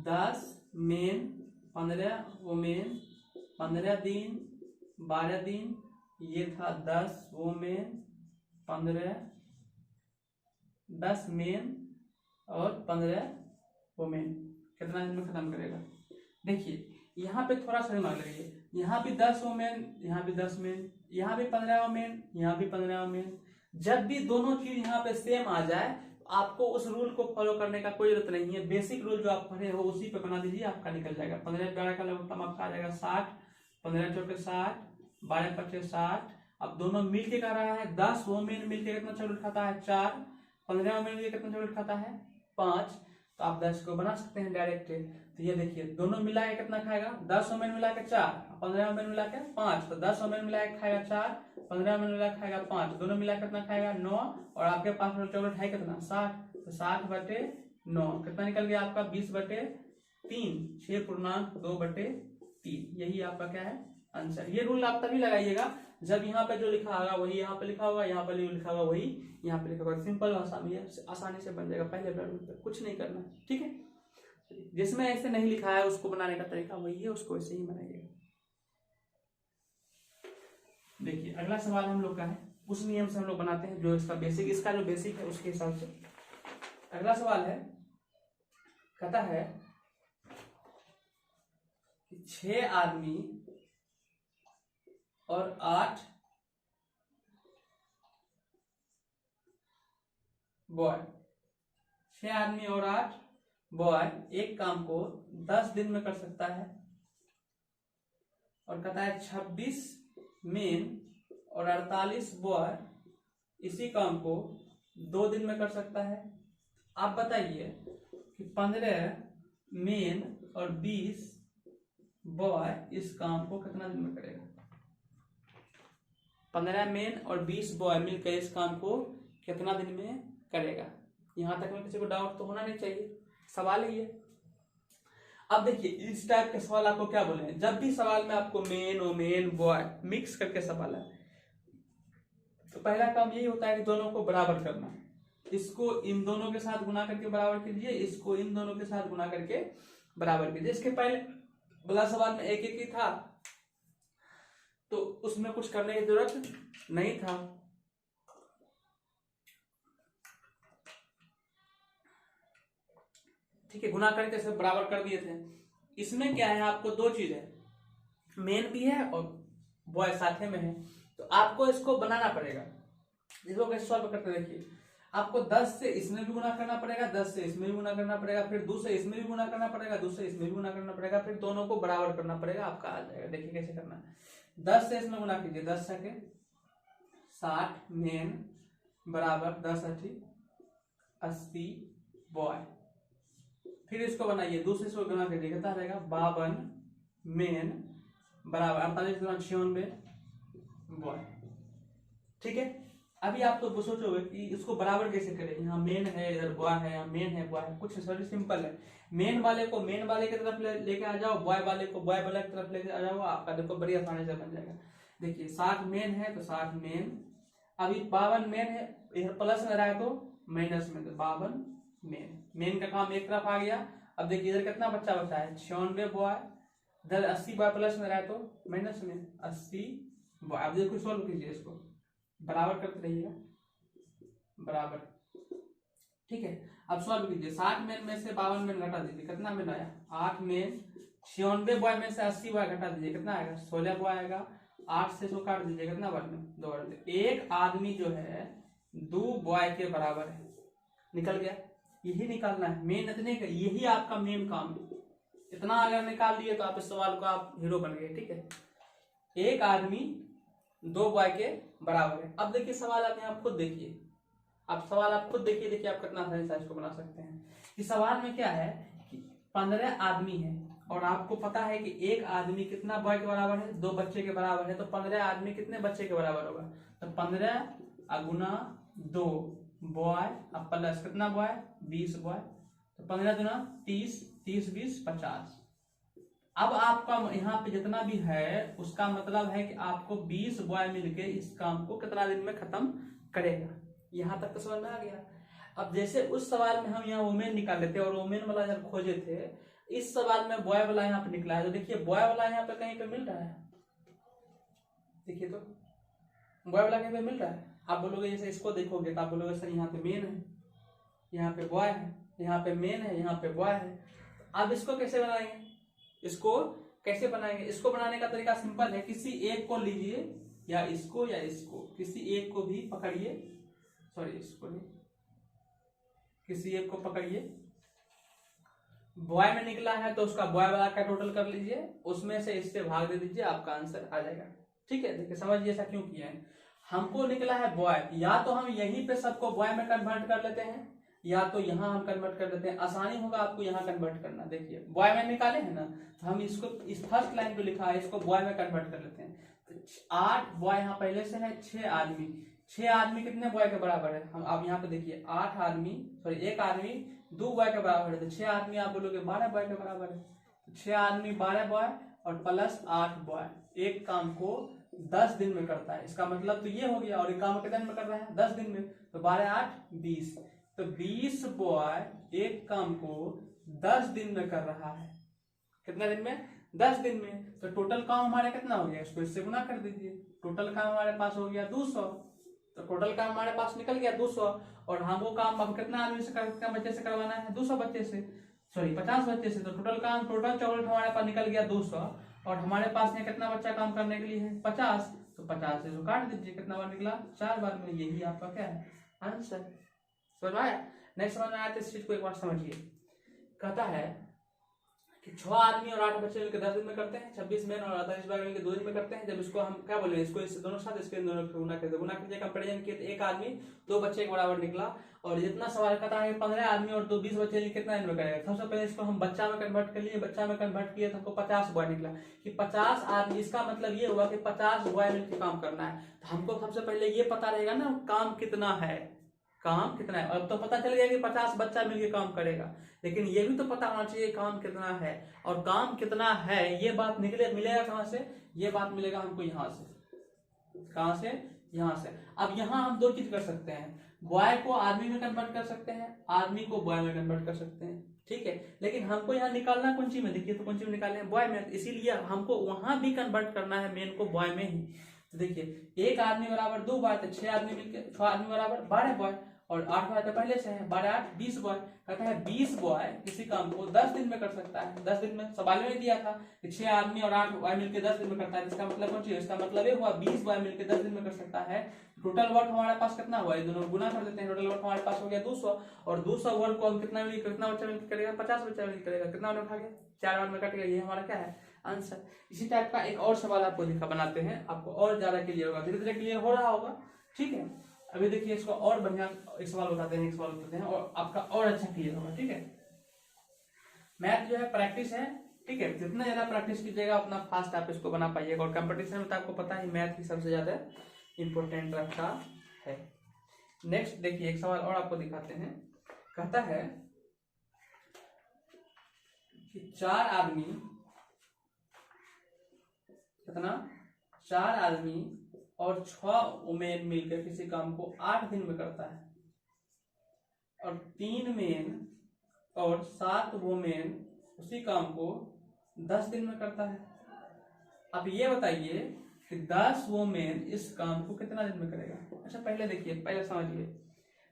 10 मेन 15 वोमेन 15 दिन 12 दिन, ये था 10 वोमेन 10 मेन और 15 वोमेन, कितना दिन में खत्म करेगा? देखिए यहाँ पे थोड़ा सा दिमाग लगाइए। यहाँ भी 10 वोमेन, यहाँ भी 10 मेन, यहाँ भी 15 वोमेन, यहाँ भी 15 वोमेन। जब भी दोनों चीज यहाँ पे सेम आ जाए तो आपको उस रूल को फॉलो करने का कोई जरूरत नहीं है। बेसिक रूल जो आप पढ़े हो उसी पे बना दीजिए, आपका निकल जाएगा। 15 12 का लगभग आपका आ जाएगा 60, 15 चौके 60, 12 पच्चे 60। अब दोनों मिलके कर रहा है 10 वोमेन मिलके कितना चॉकलेट खाता है? 4। 15 वोमेन मिलके कितना चॉकलेट खाता है? 5। तो आप 10 को बना सकते हैं डायरेक्ट। तो ये देखिए दोनों मिला के कितना खाएगा? 10 वोमेन मिला के 4, 15 वोमेन मिला के 5। तो 10 वोमेन मिला के खाएगा 4, 15 वोमेन मिला के खाएगा 5, दोनों मिला कितना खाएगा? 9। और आपके पास चॉकलेट है कितना? 60। तो 60/9 कितना निकल गया आपका? 20/3, 6/2/3। यही आपका क्या है? आंसर। ये रूल आप तभी लगाइएगा जब यहाँ पे जो लिखा होगा वही यहाँ पे लिखा होगा, यहाँ पे जो लिखा होगा वही यहाँ पे लिखा होगा। सिंपल भाषा में आसानी से बन जाएगा। पहले कुछ नहीं करना, ठीक है। जिसमें ऐसे नहीं लिखा है उसको बनाने का तरीका वही है, उसको ऐसे ही बनाइएगा। देखिए अगला सवाल हम लोग का है, उस नियम से हम लोग बनाते हैं जो इसका बेसिक, इसका जो बेसिक है उसके हिसाब से। अगला सवाल है, कहता है कि 6 आदमी और 8 बॉय, 6 आदमी और 8 बॉय एक काम को 10 दिन में कर सकता है। और कहता है 26 मेन और 48 बॉय इसी काम को 2 दिन में कर सकता है। आप बताइए कि 15 मेन और 20 बॉय इस काम को कितना दिन में करेगा? 15 मेन और 20 बॉय मिलकर इस काम को कितना दिन में करेगा? यहां तक में किसी को डाउट तो होना नहीं चाहिए, सवाल ही है। अब देखिए इस टाइप के सवाल आपको क्या बोले हैं, जब भी सवाल में आपको मेन वोमेन बॉय मिक्स करके सवाल है तो पहला काम यही होता है कि दोनों को बराबर करना। इसको इन दोनों के साथ गुना करके बराबर कीजिए, इसको इन दोनों के साथ गुना करके बराबर कीजिए। इसके पहले वाला सवाल में एक एक ही था तो उसमें कुछ करने की जरूरत नहीं था। ठीक है, गुना करके सब बराबर कर दिए थे। इसमें क्या है, आपको दो चीज है, मेन भी है और बॉय साथे में है, तो आपको इसको बनाना पड़ेगा। इसको कैसे सॉल्व करते देखिए, आपको 10 से इसमें भी गुना करना पड़ेगा, 10 से इसमें भी गुना करना पड़ेगा, फिर 2 से इसमें भी गुना करना पड़ेगा, 2 से इसमें भी गुना करना पड़ेगा, फिर दोनों को बराबर करना पड़ेगा, आपका आ जाएगा। देखिए कैसे करना है, 10 से इसमें गुना कीजिए, 10 सके 60 मेन बराबर 10 80 बॉय। फिर इसको बनाइए, दूसरे से गुना कीजिए, कितना रहेगा 52 मेन बराबर 48 96 बॉय। ठीक है, अभी आप तो सोचोगे कि इसको बराबर कैसे करें, यहाँ मेन है, इधर बॉय है, यहाँ मेन है, बॉय है। कुछ सॉरी सिंपल है, मेन वाले को मेन वाले की तरफ लेके आ जाओ, बॉय वाले को बॉय वाले की तरफ लेके आ जाओ, आपका देखो बड़ी आसानी से बन जाएगा। देखिए 60 मेन है तो 60 मेन, अभी 52 मेन है, इधर प्लस में रहा है तो माइनस में, तो 52 मेन का काम एक तरफ आ गया। अब देखिए इधर कितना बच्चा बचा है 96 बॉय, इधर 80 बॉय प्लस में रहा है तो माइनस में 80 बॉय। अब देखो सॉल्व कीजिए, इसको बराबर करते रहिएगा, बराबर। ठीक है, अब सॉल्व कीजिए, 60 मेन में से 52 मेन घटा दीजिए, कितना मेन आया 8 मेन, 96 बॉय में से 80 बॉय घटा दीजिए, कितना आएगा 16 बॉय आएगा। 8 से इसको काट दीजिए, कितना बार में 2 बार में। एक आदमी जो है 2 बॉय के बराबर है, निकल गया। यही निकालना है मेन, इतने का यही आपका मेन काम है। इतना अगर निकाल लिए तो आप इस सवाल को आप हीरो बन गए। ठीक है, एक आदमी 2 बॉय के बराबर है। अब देखिए सवाल आप यहाँ खुद देखिए, आप सवाल आप खुद देखिए, देखिए आप कितना आसानी से इसको बना सकते हैं। इस सवाल में क्या है कि 15 आदमी है और आपको पता है कि एक आदमी कितना बॉय के बराबर है, 2 बच्चे के बराबर है, तो 15 आदमी कितने बच्चे के बराबर होगा, तो 15 गुना 2 बॉय अब प्लस कितना बॉय 20 बॉय, तो 15 दूना 30, 30 20 50। अब आपका यहाँ पे जितना भी है उसका मतलब है कि आपको 20 बॉय मिलके इस काम को कितना दिन में खत्म करेगा। यहाँ तक तो समझ में आ गया। अब जैसे उस सवाल में हम यहाँ वोमेन निकाल लेते और वोमेन वाला जब खोजे थे, इस सवाल में बॉय वाला यहाँ पे निकला है, तो देखिए बॉय वाला यहाँ पे कहीं पे मिल रहा है, देखिए तो बॉय वाला कहीं पे मिल रहा है। आप बोलोगे जैसे इसको देखोगे तो आप बोलोगे सर यहाँ पे मेन है, यहाँ पे बॉय है, यहाँ पे मेन है, यहाँ पे बॉय है। अब इसको कैसे बनाएंगे, इसको कैसे बनाएंगे, इसको बनाने का तरीका सिंपल है, किसी एक को लीजिए या इसको या इसको, किसी एक को भी पकड़िए, सॉरी इसको नहीं, किसी एक को पकड़िए। बॉय में निकला है तो उसका बॉय वाला का टोटल कर लीजिए, उसमें से इससे भाग दे दीजिए, आपका आंसर आ जाएगा। ठीक है, देखिए समझिए ऐसा क्यों किया है। हमको निकला है बॉय, या तो हम यहीं पे सबको बॉय में कन्वर्ट कर लेते हैं या तो यहाँ हम कन्वर्ट कर लेते हैं, आसानी होगा आपको यहाँ कन्वर्ट करना। देखिए बॉय में निकाले हैं ना, तो हम इसको इस फर्स्ट लाइन पे लिखा है, इसको बॉय में कन्वर्ट कर लेते हैं। तो 8 बॉय यहाँ पहले से है, 6 आदमी, 6 आदमी कितने बॉय के बराबर है, हम अब यहाँ पे देखिए 8 आदमी, सॉरी एक आदमी 2 बॉय के बराबर है, तो 6 आदमी आप बोलोगे 12 बॉय के बराबर है। तो 6 आदमी 12 बॉय और प्लस 8 बॉय, एक काम को 10 दिन में करता है, इसका मतलब तो ये हो गया। और एक काम कितने दिन में कर रहा है 10 दिन में, तो 12 8 20, तो 20 बॉय एक काम को 10 दिन में कर रहा है। कितने दिन में 10 दिन में। तो टोटल काम हमारे कितना हो गया, इसको इससे गुना कर दीजिए, टोटल काम हमारे पास हो गया 200। तो टोटल काम हमारे पास निकल गया 200 और हमको काम अब कितना आदमी से कितना बच्चे से करवाना है 200 बच्चे से, सॉरी 50 बच्चे से। तो टोटल काम टोटल चॉकलेट हमारे पास निकल गया 200 और हमारे पास में कितना बच्चा काम करने के लिए है 50, तो 50 से तो काट दीजिए, कितना बार निकला 4 बार में। यही आपका क्या है आंसर। समझ आया, नेक्स्ट समझ में आया तो इस चीज को एक बार समझिए। कहता है कि 6 आदमी और 8 बच्चे मिलकर 10 दिन में करते हैं, 26 मेन और 48 बॉय मिलकर 2 दिन में करते हैं। जब इसको हम क्या बोले, इसको इस दोनों साथ इसके दोनों गुना करते, गुना कीजिए, कंपैरिजन किए तो एक आदमी 2 बच्चे के बराबर निकला। और जितना सवाल कहता है 15 आदमी और 20 बच्चे कितना दिन में करेगा, सबसे पहले इसको हम बच्चा में कन्वर्ट कर लिए, बच्चा में कन्वर्ट किए तो हमको 50 बॉय निकला कि 50 आदमी, इसका मतलब ये हुआ कि 50 बॉय मिलकर काम करना है। तो हमको सबसे पहले ये पता रहेगा ना काम कितना है, काम कितना है। अब तो पता चल गया कि 50 बच्चा मिलकर काम करेगा, लेकिन ये भी तो पता होना चाहिए काम कितना है। और काम कितना है ये बात मिलेगा कहां से, ये बात मिलेगा हमको यहाँ से, कहां से, यहाँ से। अब यहाँ हम दो चीज कर सकते हैं, बॉय को आर्मी में कन्वर्ट कर सकते हैं, आर्मी को बॉय में कन्वर्ट कर सकते हैं, ठीक है। लेकिन हमको यहाँ निकालना कौन सी में, देखिए तो कौन सी में निकाले हैं, बॉय में, इसीलिए हमको वहां भी कन्वर्ट करना है मेन को बॉय में ही। तो देखिए 1 आदमी बराबर 2 बॉय, तो 6 आदमी मिलकर 6 आदमी बराबर 12 बॉय, और 8 बॉय तो पहले से है, 12 8 20 बॉय। कहता है 20 बॉय किसी काम को 10 दिन में कर सकता है। 10 दिन में सवाल में दिया था कि 6 आदमी और 8 बॉय मिलकर 10 दिन में करता है, इसका मतलब कौन सी है, इसका मतलब ये हुआ 20 बॉय मिलकर 10 दिन में कर सकता है। टोटल वर्क हमारे पास कितना हुआ, ये दोनों गुना कर देते हैं, टोटल वर्क हमारे पास हो गया 200, और 200 वर्क को हम कितना बच्चा मिलकर करेगा, 50 बच्चा मिलकर करेगा, कितना उठा गया 4 बार में कट गया, ये हमारा क्या है आंसर। इसी टाइप का एक और सवाल आपको दिखा बनाते हैं, आपको और ज्यादा क्लियर होगा, धीरे धीरे क्लियर हो रहा होगा, ठीक है। अभी देखिए इसको और बढ़िया एक सवाल बताते हैं, एक सवाल बताते हैं और आपका और अच्छा क्लियर होगा, ठीक है। मैथ जो है प्रैक्टिस है, ठीक है, जितना ज्यादा प्रैक्टिस कीजिएगा उतना फास्ट आप इसको बना पाइएगा, और कंपटीशन में तो आपको पता ही मैथ ही सबसे ज्यादा इंपॉर्टेंट रखता है। नेक्स्ट देखिए एक सवाल और आपको दिखाते हैं, कहता है कि 4 आदमी, कितना 4 आदमी और 6 वुमेन मिलकर किसी काम को 8 दिन में करता है, और 3 मेन और 7 वुमेन उसी काम को 10 दिन में करता है। अब ये बताइए कि 10 वुमेन इस काम को कितना दिन में करेगा। अच्छा पहले देखिए, पहले समझिए,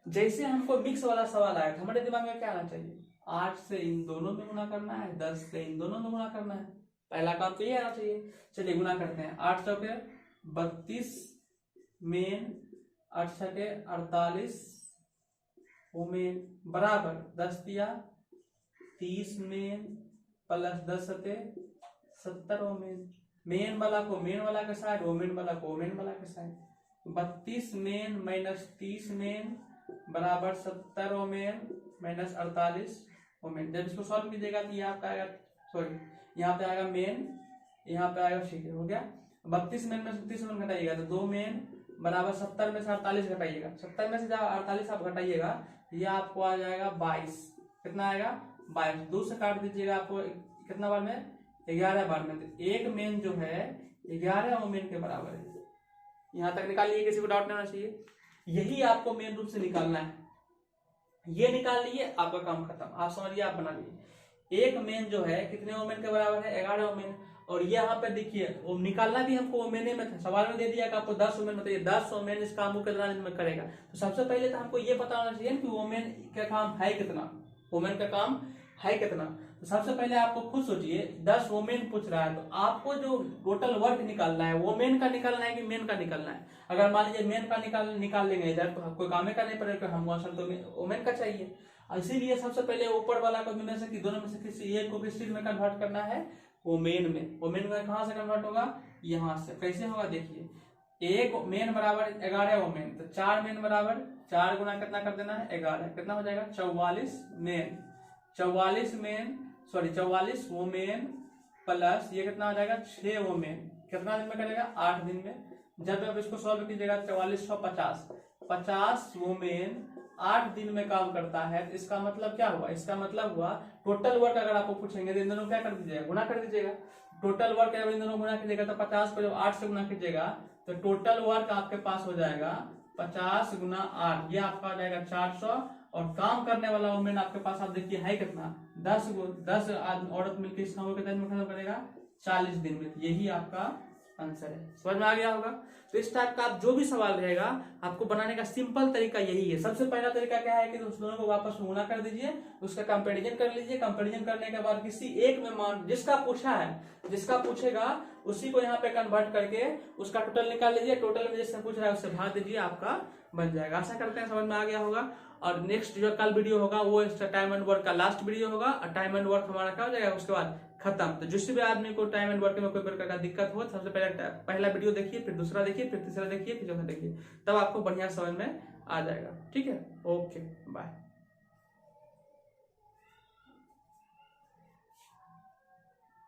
जैसे हमको मिक्स वाला सवाल आया था, हमारे दिमाग में क्या आना चाहिए, 8 से इन दोनों में गुना करना है, 10 से इन दोनों में गुना करना है, पहला काम तो ये आना चाहिए। चलिए गुना करते हैं, 8 चौके 32 मेन, 8 छके 48 वुमेन बराबर 10 दिया 30 मेन प्लस 10 सते 70 वुमेन। मेन वाला को मेन वाला के साइड, वुमेन वाला को वुमेन वाला के साइड, 32 मेन माइनस 30 मेन बराबर 70 वुमेन माइनस 48 वुमेन। जब इसको सॉल्व कीजिएगा तो यहाँ पे आएगा, सॉरी यहाँ पे आएगा मेन, यहाँ पे आएगा, ठीक है हो गया। 32 मेन में से 30 मेन घटाइएगा तो 2 मेन बराबर 70 में से 48 घटाइएगा, 70 में से जब 48 आप घटाइएगा ये आपको आ जाएगा 22, कितना आएगा 22, 2 से काट दीजिएगा आपको कितना बार में, 11 बार में, तो एक मेन जो है 11 वुमेन के बराबर है। यहाँ तक निकाल लिए, किसी को डाउट नहीं होना चाहिए, यही आपको मेन रूप से निकालना है, ये निकाल लिए आपका काम खत्म, आप समझिए आप बना लिए। एक मेन जो है कितने वुमेन के बराबर है, 11 वुमेन, और ये यहाँ पे देखिए वो निकालना भी हमको वुमेन में था, सवाल में दे दिया कि आपको 10 वुमेन बताइए, 10 वुमेन इस काम को कितना दिन में करेगा। तो सबसे पहले तो हमको ये पता होना चाहिए कि वुमेन का काम है कितना, वुमेन का काम है कितना। तो सबसे पहले आपको खुद सोचिए, 10 वुमेन पूछ रहा है तो आपको जो टोटल वर्क निकालना है वुमेन का निकालना है कि मेन का निकालना है। अगर मान लीजिए मेन का निकाल लेंगे इधर तो आपको काम ही करने पड़ेगा, हमको असल तो वुमेन का चाहिए, इसीलिए सबसे पहले ऊपर वाला को में से दोनों में से किसी एक को किस चीज में कन्वर्ट करना है, वुमेन में। वुमेन में कहाँ से कन्वर्ट होगा, यहाँ से। कैसे होगा देखिए, एक मेन बराबर 11 वुमेन, तो 4 मेन बराबर 4 गुना कितना कर देना है 11, कितना हो जाएगा 44 main, 44 main sorry 44 women plus ये कितना हो जाएगा 6 वुमेन, कितना दिन में करेगा 8 दिन में। जब आप इसको सॉल्व कीजिएगा 4450, 50 वुमेन 8 दिन में काम करता है, तो इसका मतलब क्या हुआ, इसका मतलब हुआ टोटल वर्क अगर आपको पूछेंगे तो इन दोनों क्या कर दीजिएगा, गुना कर दीजिएगा। टोटल वर्क अगर इन दोनों गुना कीजिएगा तो 50 को जब 8 से गुना कीजिएगा तो टोटल वर्क आपके पास हो जाएगा 50 गुना 8, ये आपका आ जाएगा 400, और काम करने वाला वुमेन आपके पास आप देखिए है कितना, 10 औरत मिलकर इस काम को कितने दिन में खत्म करेगा 40 दिन में। यही आपका आंसर है, समझ में आ गया होगा। तो इस टाइप का आप जो भी सवाल रहेगा आपको बनाने का सिंपल तरीका यही है। सबसे पहला तरीका क्या है कि उस दोनों को वापस गुना कर दीजिए, उसका कंपैरिजन कर लीजिए, कंपैरिजन करने के बाद किसी एक में मान जिसका पूछा है, जिसका पूछेगा उसी को यहाँ पे कन्वर्ट करके उसका टोटल निकाल लीजिए, टोटल में जिससे पूछ रहा है उससे भाग दीजिए, आपका बन जाएगा। आशा करते हैं समझ में आ गया होगा। और नेक्स्ट जो कल वीडियो होगा वो टाइम एंड वर्क का लास्ट वीडियो होगा, और टाइम एंड वर्क हमारा क्या हो जाएगा उसके बाद खत्म। तो जिस भी आदमी को टाइम एंड वर्क में कोई प्रकार का दिक्कत हो, सबसे पहला वीडियो देखिए, फिर दूसरा देखिए, फिर तीसरा देखिए, फिर चौथा देखिए, तब आपको बढ़िया समझ में आ जाएगा। ठीक है, ओके बाय।